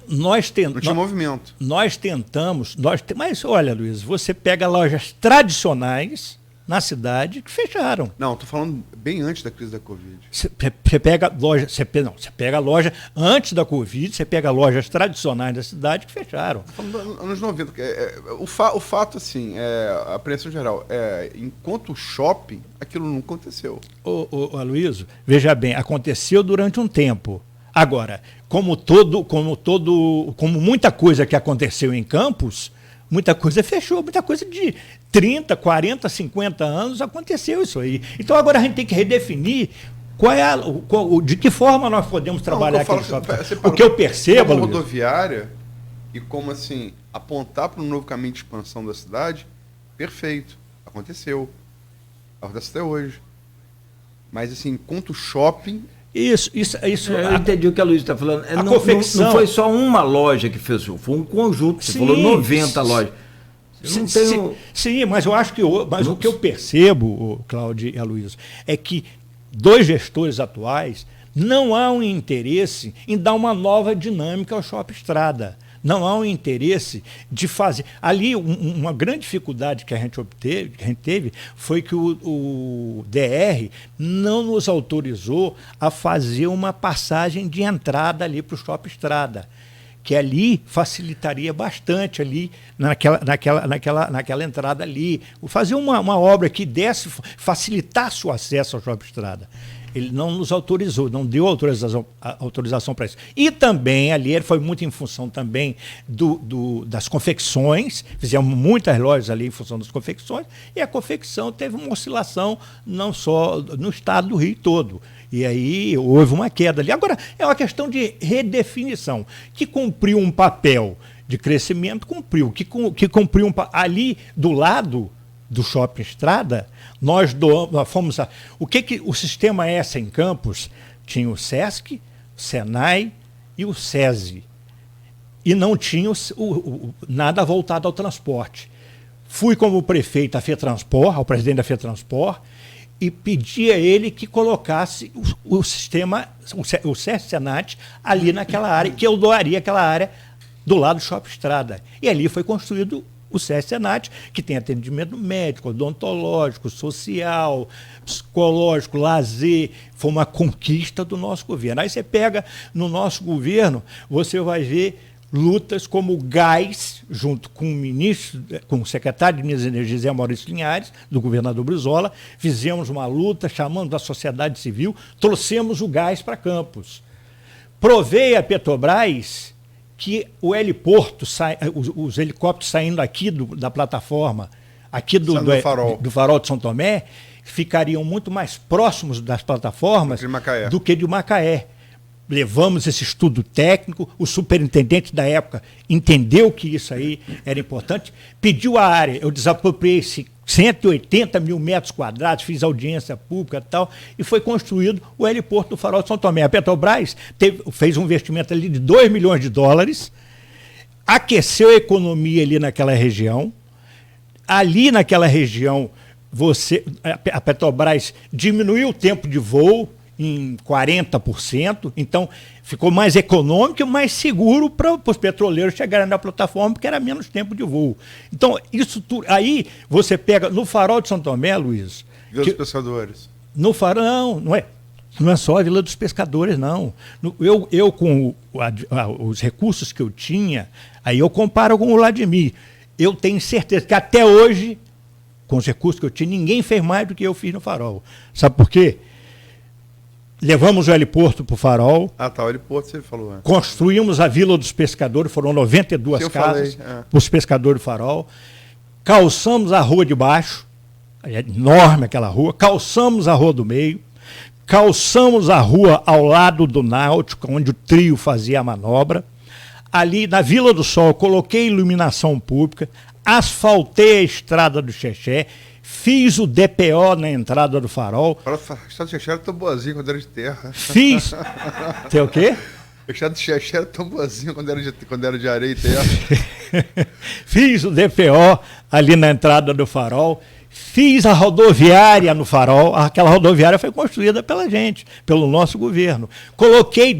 Speaker 4: tinham movimento.
Speaker 3: Nós tentamos, mas olha, Aloysio, você pega lojas tradicionais na cidade que fecharam.
Speaker 4: Não, estou falando bem antes da crise da Covid.
Speaker 3: Você pega a loja antes da Covid, você pega lojas tradicionais da cidade que fecharam.
Speaker 4: Falando anos 90, o fato, assim, a pressão geral, enquanto shopping, aquilo não aconteceu.
Speaker 3: Aloysio, veja bem, aconteceu durante um tempo. Agora, como muita coisa que aconteceu em Campos, muita coisa fechou, muita coisa de 30, 40, 50 anos aconteceu isso aí. Então agora a gente tem que redefinir de que forma nós podemos trabalhar aquele shopping. O que eu percebo...
Speaker 4: Como rodoviária e como assim, apontar para um novo caminho de expansão da cidade, perfeito, aconteceu. Acontece até hoje. Mas assim, enquanto shopping...
Speaker 3: Isso.
Speaker 2: Eu entendi o que a Luísa está falando.
Speaker 3: Confecção.
Speaker 2: Não foi só uma loja que fechou, foi um conjunto. Você falou 90 lojas.
Speaker 3: Sim, mas eu acho que o que eu percebo, Cláudio e Aloysio, é que dois gestores atuais não há um interesse em dar uma nova dinâmica ao Shopping Estrada. Não há um interesse de fazer. Ali, uma grande dificuldade que a gente teve foi que o DR não nos autorizou a fazer uma passagem de entrada ali para o Shopping Estrada, que ali facilitaria bastante ali naquela entrada ali. Fazer uma obra que facilitasse o acesso ao Shopping Estrada. Ele não nos autorizou, não deu autorização para isso. E também ali foi muito em função também das confecções, fizemos muitas lojas ali em função das confecções, e a confecção teve uma oscilação não só no estado do Rio todo. E aí houve uma queda ali. Agora, é uma questão de redefinição, que cumpriu um papel de crescimento, que cumpriu ali do lado do Shopping Estrada, nós fomos o que o Sistema S em Campos tinha o SESC, o SENAI e o SESI. E não tinha nada voltado ao transporte. Fui como prefeito à FETransport, ao presidente da FETransport, e pedi a ele que colocasse o sistema, o SESC-SENAT, ali naquela área, que eu doaria aquela área do lado do Shopping Estrada. E ali foi construído o SESC-SENAT, que tem atendimento médico, odontológico, social, psicológico, lazer. Foi uma conquista do nosso governo. Aí você pega no nosso governo, você vai ver lutas como o gás, junto com o secretário de Minas e Energia, Zé Maurício Linhares, do governador Brizola, fizemos uma luta, chamamos a sociedade civil, trouxemos o gás para Campos. Provei a Petrobras que o heliporto, os helicópteros saindo aqui da plataforma, aqui do farol de São Tomé, ficariam muito mais próximos das plataformas do que de Macaé. Levamos esse estudo técnico, o superintendente da época entendeu que isso aí era importante, pediu a área, eu desapropriei 180 mil metros quadrados, fiz audiência pública e tal, e foi construído o heliporto do Farol de São Tomé. A Petrobras fez um investimento ali de 2 milhões de dólares, aqueceu a economia ali naquela região. Ali naquela região, a Petrobras diminuiu o tempo de voo em 40%, então ficou mais econômico e mais seguro para os petroleiros chegarem na plataforma, porque era menos tempo de voo. Então, isso tudo. Aí você pega no Farol de São Tomé, Luiz.
Speaker 4: Vila dos Pescadores.
Speaker 3: No Farol, não é só a Vila dos Pescadores, não. Eu com os recursos que eu tinha, aí eu comparo com o Vladimir. Eu tenho certeza que até hoje, com os recursos que eu tinha, ninguém fez mais do que eu fiz no Farol. Sabe por quê? levamos o heliporto para o Farol,
Speaker 4: Ah, tá, o heliporto você falou. Né?
Speaker 3: construímos a Vila dos Pescadores, foram 92
Speaker 4: Eu
Speaker 3: casas
Speaker 4: falei,
Speaker 3: para os pescadores do Farol, calçamos a rua de baixo, é enorme aquela rua, calçamos a rua do meio, calçamos a rua ao lado do Náutico, onde o trio fazia a manobra. Ali na Vila do Sol, coloquei iluminação pública, asfaltei a estrada do Xexé, fiz o DPO na entrada do Farol,
Speaker 4: Fala, a estrada de Xexé era tão boazinha quando era de terra.
Speaker 3: fiz... Tem o quê?
Speaker 4: A estrada de Xexé era tão boazinha quando era de areia e terra.
Speaker 3: Fiz o DPO ali na entrada do Farol, fiz a rodoviária no Farol, aquela rodoviária foi construída pela gente, pelo nosso governo. Coloquei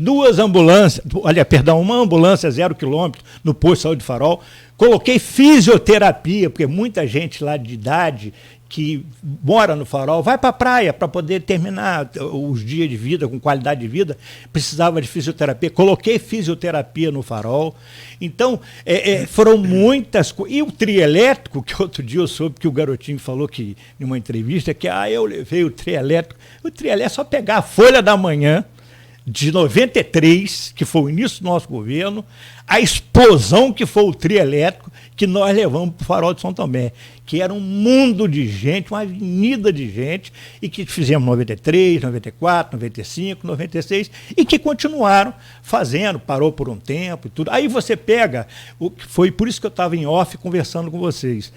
Speaker 3: uma ambulância 0 quilômetro no posto de saúde do Farol, coloquei fisioterapia, porque muita gente lá de idade que mora no Farol, vai para a praia para poder terminar os dias de vida, com qualidade de vida, precisava de fisioterapia. Coloquei fisioterapia no Farol. Então, foram muitas coisas. E o trio elétrico, que outro dia eu soube que o garotinho falou que, em uma entrevista, que eu levei o trio elétrico. O trio elétrico é só pegar a Folha da Manhã, de 93, que foi o início do nosso governo, a explosão que foi o trio elétrico, que nós levamos para o Farol de São Tomé, que era um mundo de gente, uma avenida de gente, e que fizemos 93, 94, 95, 96, e que continuaram fazendo, parou por um tempo e tudo. Aí você pega, foi por isso que eu estava em off conversando com vocês,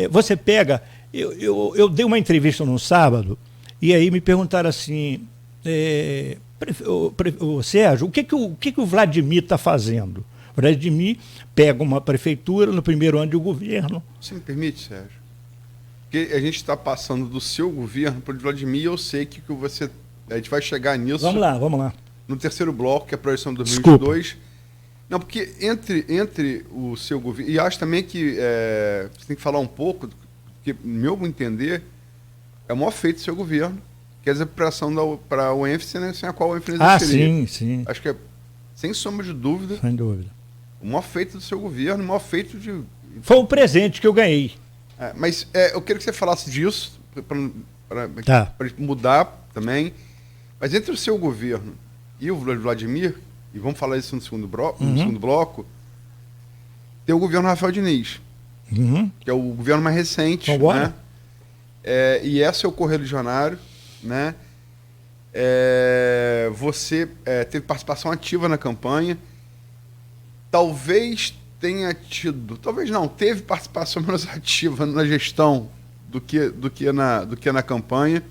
Speaker 3: você pega, eu dei uma entrevista no sábado, e aí me perguntaram assim, Sérgio, o que o Vladimir está fazendo? O Vladimir pega uma prefeitura no primeiro ano de governo.
Speaker 4: Você me permite, Sérgio? Porque a gente está passando do seu governo para o Vladimir, eu sei que você... A gente vai chegar nisso...
Speaker 3: Vamos lá.
Speaker 4: No terceiro bloco, que é a projeção de 2022. Desculpa. Não, porque entre o seu governo... E acho também que você tem que falar um pouco, porque, no meu entender, é o maior feito do seu governo, que é a desapropriação para o ênfase, né, sem a qual o ênfase não existiria.
Speaker 3: Sim.
Speaker 4: Acho que é, sem sombra de dúvida...
Speaker 3: Sem dúvida.
Speaker 4: O maior feito do seu governo, o maior feito de...
Speaker 3: Foi um presente que eu ganhei.
Speaker 4: Mas eu queria que você falasse disso, para mudar também. Mas entre o seu governo e o Vladimir, e vamos falar isso no segundo bloco, tem o governo Rafael Diniz, que é o governo mais recente. Né? E é seu correligionário, né? Você teve participação ativa na campanha. Talvez tenha tido, talvez não, teve participação menos ativa na gestão do que na campanha.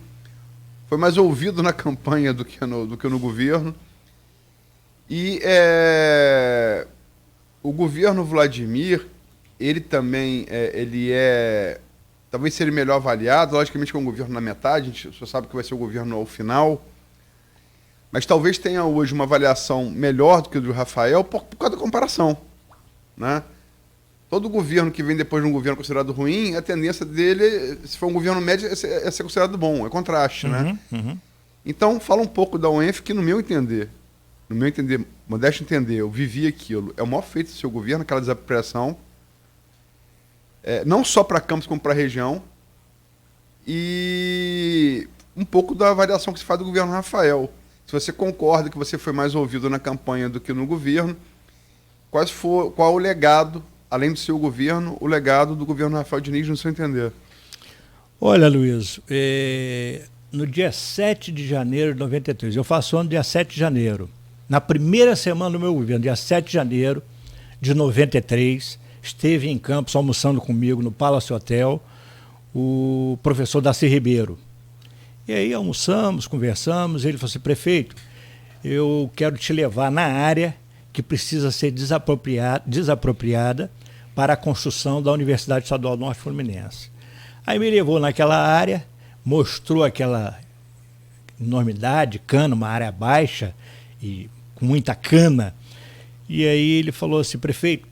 Speaker 4: Foi mais ouvido na campanha do que no governo. E o governo Vladimir, ele também talvez seja melhor avaliado, logicamente que é um governo na metade, a gente só sabe que vai ser o governo ao final. Mas talvez tenha hoje uma avaliação melhor do que o do Rafael por causa da comparação. Né? Todo governo que vem depois de um governo considerado ruim, a tendência dele, se for um governo médio, é ser considerado bom, é contraste. Né? Então, fala um pouco da UENF, que no meu entender, modesto entender, eu vivi aquilo, é o maior feito do seu governo, aquela desapropriação, não só para Campos como para a região, e um pouco da avaliação que se faz do governo Rafael. Se você concorda que você foi mais ouvido na campanha do que no governo, qual o legado, além do seu governo, o legado do governo Rafael Diniz, no seu entender?
Speaker 3: Olha, Luiz, no dia 7 de janeiro de 93, eu faço ano dia 7 de janeiro, na primeira semana do meu governo, dia 7 de janeiro de 93, esteve em Campos almoçando comigo no Palace Hotel o professor Darcy Ribeiro. E aí almoçamos, conversamos, ele falou assim, prefeito, eu quero te levar na área que precisa ser desapropriada para a construção da Universidade Estadual do Norte Fluminense. Aí me levou naquela área, mostrou aquela enormidade, cana, uma área baixa e com muita cana. E aí ele falou assim, prefeito,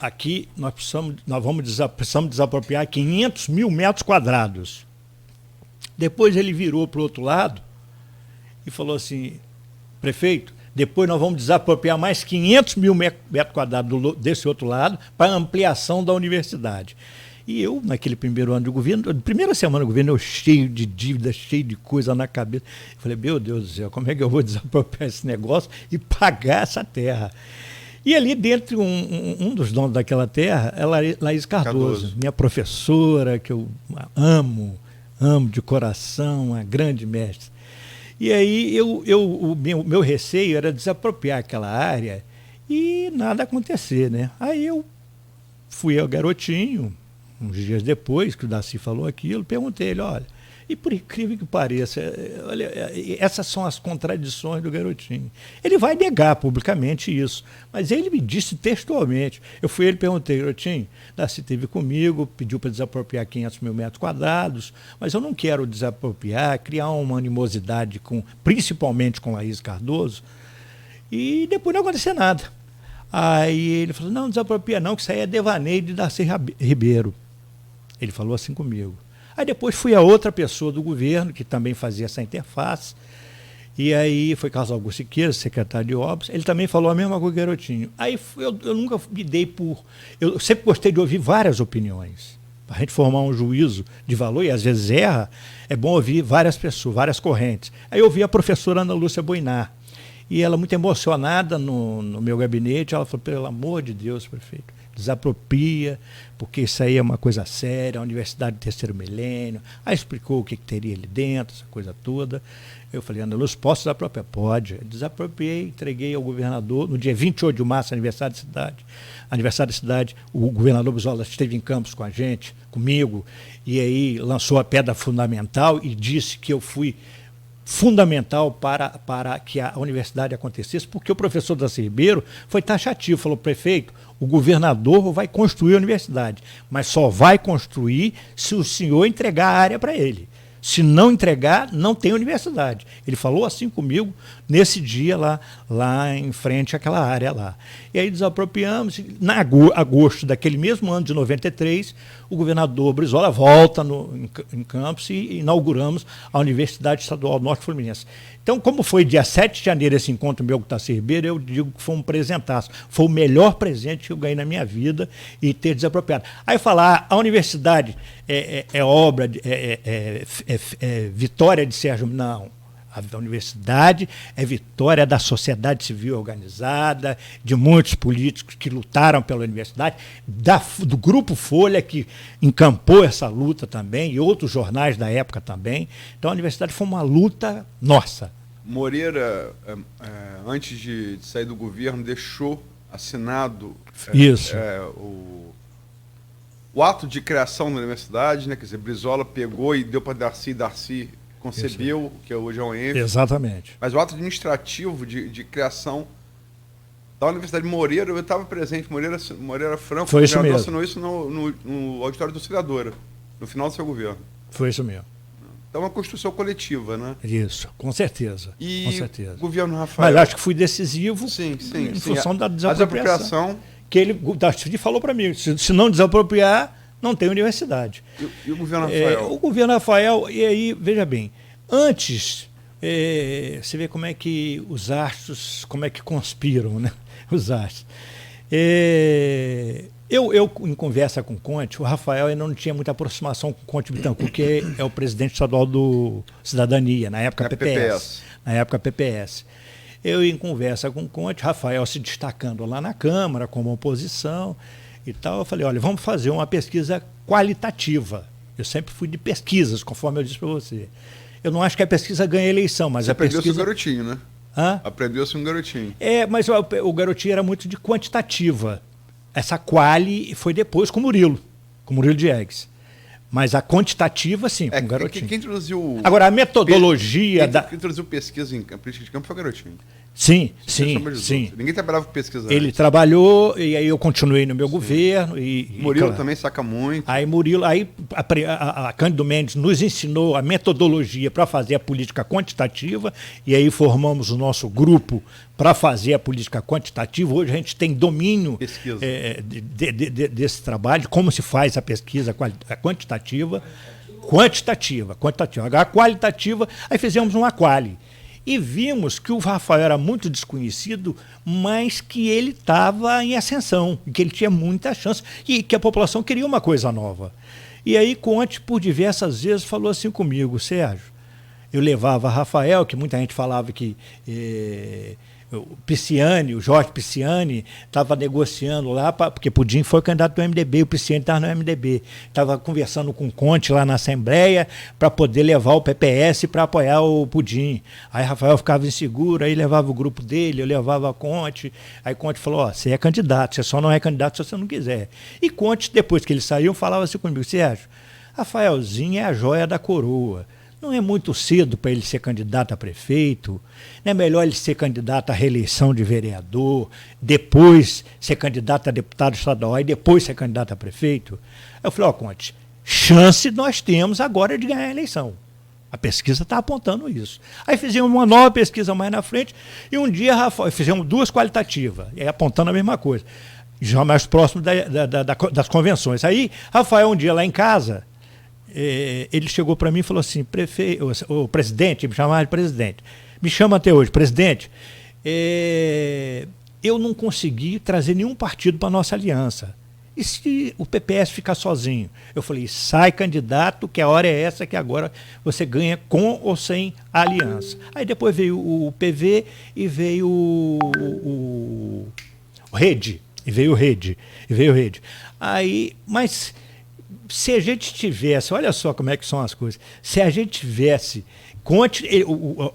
Speaker 3: aqui nós precisamos desapropriar 500 mil metros quadrados. Depois ele virou para o outro lado e falou assim, prefeito, depois nós vamos desapropriar mais 500 mil metros quadrados desse outro lado para ampliação da universidade. E eu, naquele primeiro ano de governo, primeira semana do governo, eu cheio de dívidas, cheio de coisa na cabeça. Eu falei, meu Deus do céu, como é que eu vou desapropriar esse negócio e pagar essa terra? E ali dentro, um dos donos daquela terra é Laís Cardoso, minha professora, que eu amo de coração, uma grande mestre. E aí o meu receio era desapropriar aquela área e nada acontecer, né? Aí eu fui ao garotinho, uns dias depois que o Darcy falou aquilo, perguntei ele, olha, e por incrível que pareça, olha, essas são as contradições do garotinho. Ele vai negar publicamente isso, mas ele me disse textualmente. Eu fui ele e perguntei, garotinho, Darcy esteve comigo, pediu para desapropriar 500 mil metros quadrados, mas eu não quero desapropriar, criar uma animosidade principalmente com Laís Cardoso, e depois não acontecer nada. Aí ele falou, não desapropria não, que isso aí é devaneio de Darcy Ribeiro. Ele falou assim comigo. Aí depois fui a outra pessoa do governo, que também fazia essa interface, e aí foi Carlos Augusto Siqueira, secretário de Obras, ele também falou a mesma coisa que o garotinho. Aí eu nunca me dei por... Eu sempre gostei de ouvir várias opiniões. Para a gente formar um juízo de valor, e às vezes erra, é bom ouvir várias pessoas, várias correntes. Aí eu ouvi a professora Ana Lúcia Boinar, e ela muito emocionada no meu gabinete, ela falou, pelo amor de Deus, prefeito, desapropria, porque isso aí é uma coisa séria, a Universidade do Terceiro Milênio. Aí explicou o que teria ali dentro, essa coisa toda. Eu falei, Ana Lúcia, posso desapropriar? Pode. Desapropriei, entreguei ao governador, no dia 28 de março, aniversário da cidade. Aniversário da cidade, o governador Brizola esteve em Campos com a gente, comigo, e aí lançou a pedra fundamental e disse que eu fui fundamental para que a universidade acontecesse, porque o professor Darcy Ribeiro foi taxativo, falou, prefeito, o governador vai construir a universidade, mas só vai construir se o senhor entregar a área para ele. Se não entregar, não tem universidade. Ele falou assim comigo nesse dia lá em frente àquela área lá. E aí desapropriamos. Em agosto daquele mesmo ano de 93, o governador Brizola volta em Campos e inauguramos a Universidade Estadual Norte Fluminense. Então, como foi dia 7 de janeiro esse encontro meu com o Darcy Ribeiro, eu digo que foi um presentaço. Foi o melhor presente que eu ganhei na minha vida e ter desapropriado. Aí falar, a universidade é obra, vitória de Sérgio... Não. A universidade é vitória da sociedade civil organizada, de muitos políticos que lutaram pela universidade, do Grupo Folha, que encampou essa luta também, e outros jornais da época também. Então a universidade foi uma luta nossa.
Speaker 4: Moreira, antes de sair do governo, deixou assinado
Speaker 3: isso.
Speaker 4: O ato de criação da universidade, né? Quer dizer, Brizola pegou e deu para Darcy concebeu, isso. Que hoje é o ENF.
Speaker 3: Exatamente.
Speaker 4: Mas o ato administrativo de criação da Universidade de Moreira, eu estava presente, Moreira Franco,
Speaker 3: foi isso mesmo.
Speaker 4: Assinou isso no auditório do Auxiliadora, no final do seu governo.
Speaker 3: Foi isso mesmo.
Speaker 4: Então é uma construção coletiva, né?
Speaker 3: Isso, com certeza.
Speaker 4: E
Speaker 3: com certeza.
Speaker 4: O governo Rafael...
Speaker 3: Mas acho que fui decisivo em função da desapropriação. Que ele falou para mim, se não desapropriar, não tem universidade.
Speaker 4: E o governo Rafael?
Speaker 3: O governo Rafael, e aí, veja bem, antes, você vê como é que os astros, como é que conspiram, né? Os astros. Eu, em conversa com o Conte, o Rafael ainda não tinha muita aproximação com o Conte Bittencourt, que é o presidente estadual do Cidadania, na época PPS. Na época PPS. Eu, em conversa com o Conte, Rafael se destacando lá na Câmara como oposição e tal, eu falei, olha, vamos fazer uma pesquisa qualitativa. Eu sempre fui de pesquisas, conforme eu disse para você. Eu não acho que a pesquisa ganha eleição, mas
Speaker 4: você
Speaker 3: a pesquisa...
Speaker 4: Aprendeu-se um garotinho, né?
Speaker 3: Hã?
Speaker 4: Aprendeu-se um garotinho.
Speaker 3: Mas o garotinho era muito de quantitativa. Essa quali foi depois com o Murilo Diegues. Mas a quantitativa, sim, com o garotinho.
Speaker 4: Quem introduziu...
Speaker 3: Agora, a metodologia...
Speaker 4: Quem introduziu pesquisa em política de campo foi o garotinho.
Speaker 3: Sim.
Speaker 4: Ninguém trabalhava com pesquisa.
Speaker 3: Ele trabalhou, e aí eu continuei no meu governo.
Speaker 4: Murilo claro, também saca muito.
Speaker 3: Aí Murilo, a Cândido Mendes nos ensinou a metodologia para fazer a política quantitativa, e aí formamos o nosso grupo para fazer a política quantitativa. Hoje a gente tem domínio desse trabalho, de como se faz a pesquisa quantitativa. Agora, a qualitativa, aí fizemos uma quali. E vimos que o Rafael era muito desconhecido, mas que ele estava em ascensão, e que ele tinha muita chance, e que a população queria uma coisa nova. E aí Conte, por diversas vezes, falou assim comigo: Sérgio, eu levava Rafael, que muita gente falava que o Pisciani, o Jorge Pisciani, estava negociando lá, porque Pudim foi candidato do MDB, o Pisciani estava no MDB. Estava conversando com o Conte lá na Assembleia para poder levar o PPS para apoiar o Pudim. Aí Rafael ficava inseguro, aí levava o grupo dele, eu levava a Conte. Aí Conte falou: ó, você é candidato, você só não é candidato se você não quiser. E Conte, depois que ele saiu, falava assim comigo: Sérgio, Rafaelzinho é a joia da coroa. Não é muito cedo para ele ser candidato a prefeito? Não é melhor ele ser candidato à reeleição de vereador, depois ser candidato a deputado estadual e depois ser candidato a prefeito? Aí eu falei: ó, Conte, chance nós temos agora de ganhar a eleição. A pesquisa está apontando isso. Aí fizemos uma nova pesquisa mais na frente e um dia, Rafael, fizemos 2 qualitativas, apontando a mesma coisa, já mais próximo das convenções. Aí, Rafael, um dia lá em casa, ele chegou para mim e falou assim: o presidente, me chamava de presidente, me chama até hoje, presidente, eu não consegui trazer nenhum partido para a nossa aliança. E se o PPS ficar sozinho? Eu falei: sai candidato, que a hora é essa, que agora você ganha com ou sem a aliança. Aí depois veio o PV e veio o Rede. E veio o Rede. Aí, mas se a gente tivesse, olha só como é que são as coisas, se a gente tivesse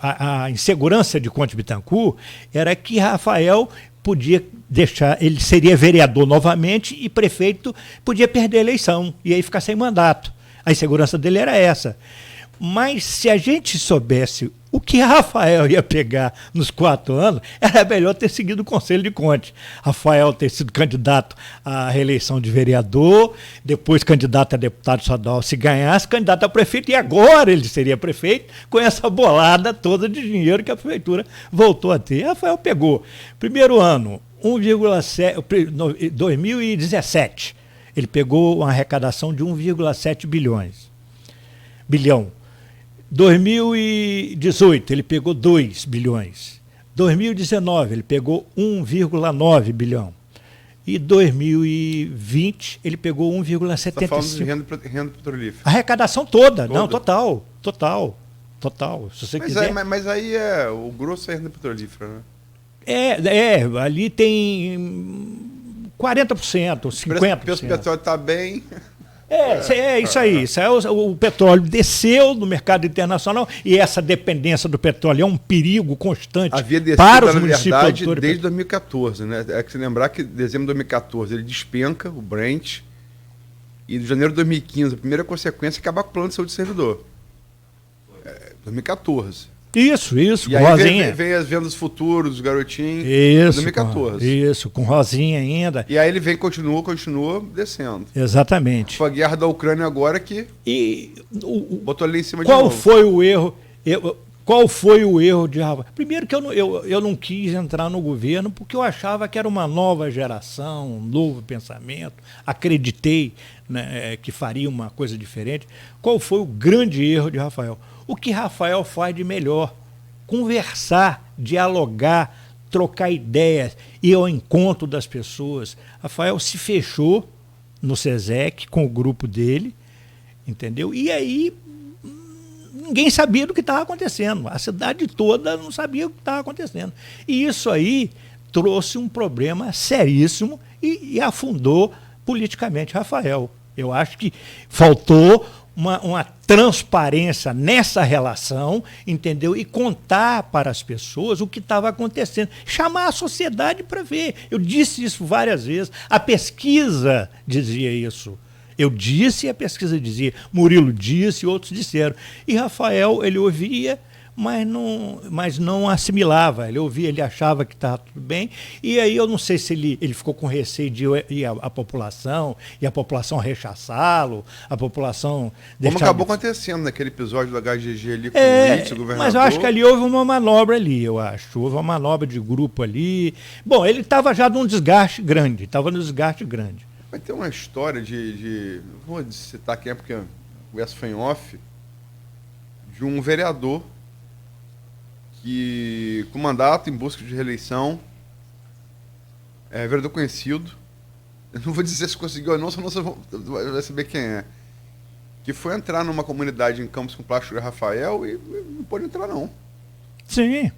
Speaker 3: a insegurança de Conte Bittencourt era que Rafael podia deixar, ele seria vereador novamente e prefeito podia perder a eleição e aí ficar sem mandato. A insegurança dele era essa. Mas se a gente soubesse o que Rafael ia pegar nos 4 anos, era melhor ter seguido o conselho de Conte. Rafael ter sido candidato à reeleição de vereador, depois candidato a deputado estadual, se ganhasse, candidato a prefeito, e agora ele seria prefeito com essa bolada toda de dinheiro que a prefeitura voltou a ter. Rafael pegou, primeiro ano, 2017, ele pegou uma arrecadação de 1,7 bilhão. 2018 ele pegou 2 bilhões. 2019 ele pegou 1,9 bilhão. E 2020 ele pegou 1,75. Você está falando de
Speaker 4: renda petrolífera.
Speaker 3: A arrecadação toda. Não, total. Se você quiser.
Speaker 4: Mas aí o grosso é renda petrolífera, né?
Speaker 3: Ali tem 40%, 50%.
Speaker 4: O preço do petróleo está bem.
Speaker 3: Isso aí. Isso é o petróleo desceu no mercado internacional e essa dependência do petróleo é um perigo constante para os municípios produtores.
Speaker 4: Desde 2014, né? É que se lembrar que em dezembro de 2014 ele despenca o Brent e em janeiro de 2015 a primeira consequência é acabar com o plano de saúde do servidor. 2014.
Speaker 3: Isso,
Speaker 4: e aí
Speaker 3: Rosinha.
Speaker 4: Vem as vendas futuras dos garotinhos.
Speaker 3: Isso,
Speaker 4: 2014.
Speaker 3: Com Rosinha ainda.
Speaker 4: E aí ele continua descendo.
Speaker 3: Exatamente.
Speaker 4: Foi a guerra da Ucrânia agora que botou ali em cima de
Speaker 3: novo.
Speaker 4: Qual
Speaker 3: foi o erro de Rafael? Primeiro que eu não quis entrar no governo porque eu achava que era uma nova geração, um novo pensamento. Acreditei, né, que faria uma coisa diferente. Qual foi o grande erro de Rafael? O que Rafael faz de melhor? Conversar, dialogar, trocar ideias, ir ao encontro das pessoas. Rafael se fechou no SESEC com o grupo dele, entendeu? E aí ninguém sabia do que estava acontecendo. A cidade toda não sabia o que estava acontecendo. E isso aí trouxe um problema seríssimo e afundou politicamente Rafael. Eu acho que faltou uma transparência nessa relação, entendeu? E contar para as pessoas o que estava acontecendo. Chamar a sociedade para ver. Eu disse isso várias vezes. A pesquisa dizia isso. Eu disse e a pesquisa dizia. Murilo disse e outros disseram. E Rafael, ele ouvia, mas não assimilava. Ele ouvia, ele achava que estava tudo bem. E aí eu não sei se ele ficou com receio de ir a população, e a população rechaçá-lo, a população...
Speaker 4: Como acabou acontecendo naquele episódio do HGG ali com o vice-governador.
Speaker 3: Mas eu acho que ali houve uma manobra ali, eu acho. Houve uma manobra de grupo ali. Bom, ele estava já num desgaste grande.
Speaker 4: Vai ter uma história vou citar aqui, porque o essa foi em off, de um vereador que com mandato em busca de reeleição, vereador conhecido, eu não vou dizer se conseguiu ou não, senão você vai saber quem é, que foi entrar numa comunidade em Campos com Plástico Rafael e não pôde entrar não.
Speaker 3: Sim.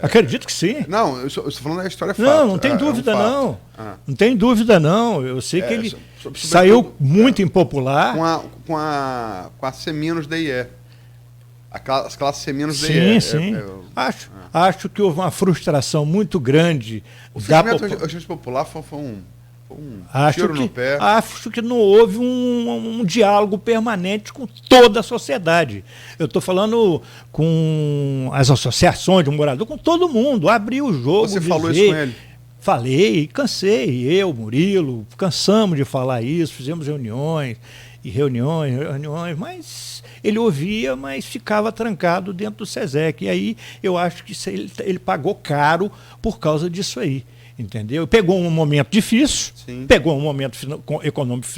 Speaker 3: Acredito que sim.
Speaker 4: Não, eu estou falando da história fato.
Speaker 3: Não tem dúvida não. Não tem dúvida não. Eu sei que ele saiu muito impopular.
Speaker 4: Com a C-DIE. As classes C-DIE.
Speaker 3: Sim. Acho que houve uma frustração muito grande.
Speaker 4: O fechamento popular foi um tiro no pé.
Speaker 3: Acho que não houve um diálogo permanente com toda a sociedade. Eu estou falando com as associações de moradores, com todo mundo. Abriu o jogo.
Speaker 4: Você falou isso com ele?
Speaker 3: Falei, cansei. Eu, Murilo, cansamos de falar isso, fizemos reuniões, mas ele ouvia, mas ficava trancado dentro do SESEC. E aí eu acho que ele pagou caro por causa disso aí. Entendeu? Pegou um momento difícil, pegou um momento econômico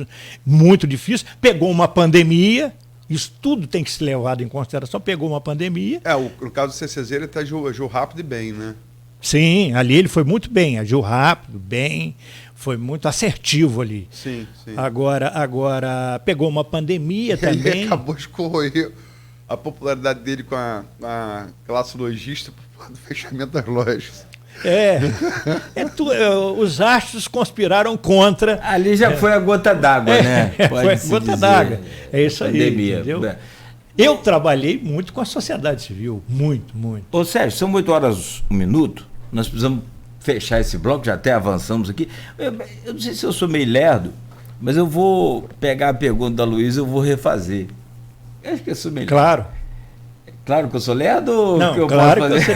Speaker 3: muito difícil, pegou uma pandemia, isso tudo tem que ser levado em consideração, pegou uma pandemia.
Speaker 4: No caso do CCZ, ele até agiu rápido e bem, né?
Speaker 3: Sim, ali ele foi muito bem, agiu rápido, bem, foi muito assertivo ali.
Speaker 4: Sim.
Speaker 3: Agora pegou uma pandemia também.
Speaker 4: Ele acabou de corroer a popularidade dele com a classe lojista por causa do fechamento das lojas.
Speaker 3: Os astros conspiraram contra.
Speaker 2: Ali já foi a gota d'água, né?
Speaker 3: Foi a gota d'água. É isso aí.
Speaker 2: Pandemia.
Speaker 3: Entendeu? Eu trabalhei muito com a sociedade civil, muito.
Speaker 2: Ô Sérgio, são 8 horas 1 minuto, nós precisamos fechar esse bloco, já até avançamos aqui. Eu não sei se eu sou meio lerdo, mas eu vou pegar a pergunta da Luísa e eu vou refazer. Eu acho que eu sou meio
Speaker 3: Claro.
Speaker 2: Claro que eu sou lerdo ou
Speaker 3: não,
Speaker 2: que eu
Speaker 3: claro
Speaker 2: posso fazer?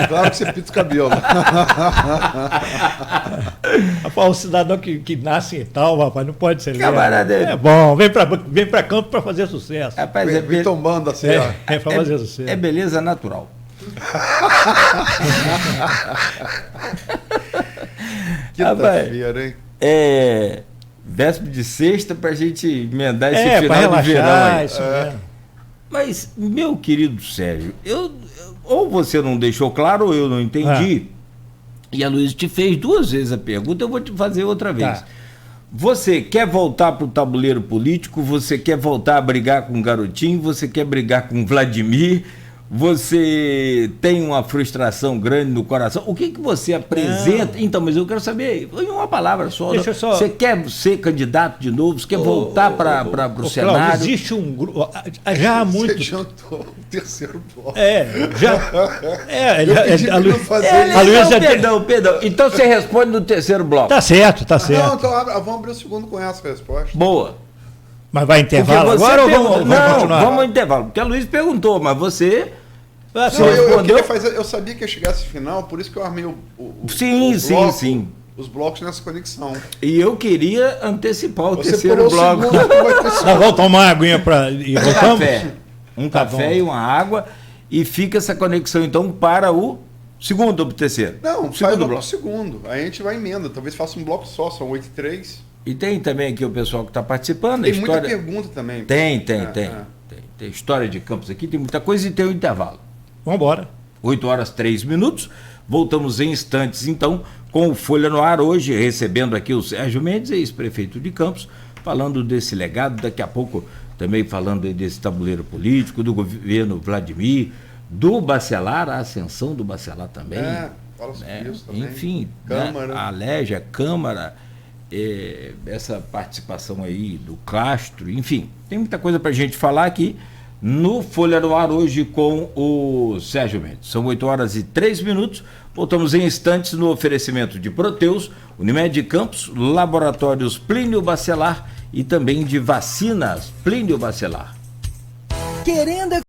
Speaker 4: Claro que você pinta o cabelo.
Speaker 3: Rapaz, um cidadão que nasce e tal, rapaz, não pode ser lerdo.
Speaker 2: Camarada,
Speaker 3: é bom, vem pra campo pra fazer sucesso.
Speaker 2: Rapaz,
Speaker 4: vem tombando assim, ó.
Speaker 3: Pra fazer sucesso.
Speaker 2: É beleza natural.
Speaker 4: Quinta-feira, hein?
Speaker 2: Véspera de sexta pra gente emendar esse
Speaker 3: pra
Speaker 2: final de verão aí.
Speaker 3: isso mesmo.
Speaker 2: Mas, meu querido Sérgio, ou você não deixou claro ou eu não entendi, e a Luísa te fez 2 vezes a pergunta, eu vou te fazer outra vez.
Speaker 3: Tá.
Speaker 2: Você quer voltar para o tabuleiro político? Você quer voltar a brigar com o Garotinho? Você quer brigar com o Vladimir? Você tem uma frustração grande no coração? O que você apresenta? Então, mas eu quero saber, em uma palavra só. Você quer ser candidato de novo? Você quer voltar para o Senado?
Speaker 3: Cláudio, existe um grupo. Já há muito.
Speaker 4: Você adiantou o terceiro bloco.
Speaker 3: A Luísa.
Speaker 2: Perdão. Então você responde no terceiro bloco.
Speaker 3: Tá certo.
Speaker 4: Não, então vamos abrir o segundo com essa resposta.
Speaker 2: Boa.
Speaker 3: Mas vai intervalo agora ou vamos continuar?
Speaker 2: Vamos ao intervalo, porque a Luísa perguntou, mas você...
Speaker 4: Eu sabia que ia chegar esse final, por isso que eu armei
Speaker 2: sim.
Speaker 4: Os blocos nessa conexão.
Speaker 2: E eu queria antecipar o terceiro bloco.
Speaker 3: Nós vamos tomar uma aguinha e voltamos?
Speaker 2: Um café e uma água, e fica essa conexão então para o segundo ou terceiro?
Speaker 4: Não, sai do bloco segundo. Aí a gente vai emenda, talvez faça um bloco só, são 8 e 3.
Speaker 2: E tem também aqui o pessoal que está participando.
Speaker 4: Tem muita pergunta também.
Speaker 2: Tem história de Campos aqui, tem muita coisa e tem um intervalo.
Speaker 3: Vamos embora.
Speaker 2: 8 horas 3 minutos. Voltamos em instantes, então, com o Folha no Ar hoje, recebendo aqui o Sérgio Mendes, ex-prefeito de Campos, falando desse legado, daqui a pouco também falando desse tabuleiro político, do governo Vladimir, do Bacelar, a ascensão do Bacelar também.
Speaker 4: Fala sobre isso também.
Speaker 2: Enfim,
Speaker 4: Câmara.
Speaker 2: A Légia, Câmara, essa participação aí do Castro, enfim, tem muita coisa para a gente falar aqui no Folha no Ar hoje com o Sérgio Mendes. São 8 horas e 3 minutos, voltamos em instantes no oferecimento de Proteus, Unimed de Campos, Laboratórios Plínio Bacelar e também de vacinas Plínio Bacelar.
Speaker 5: Querendo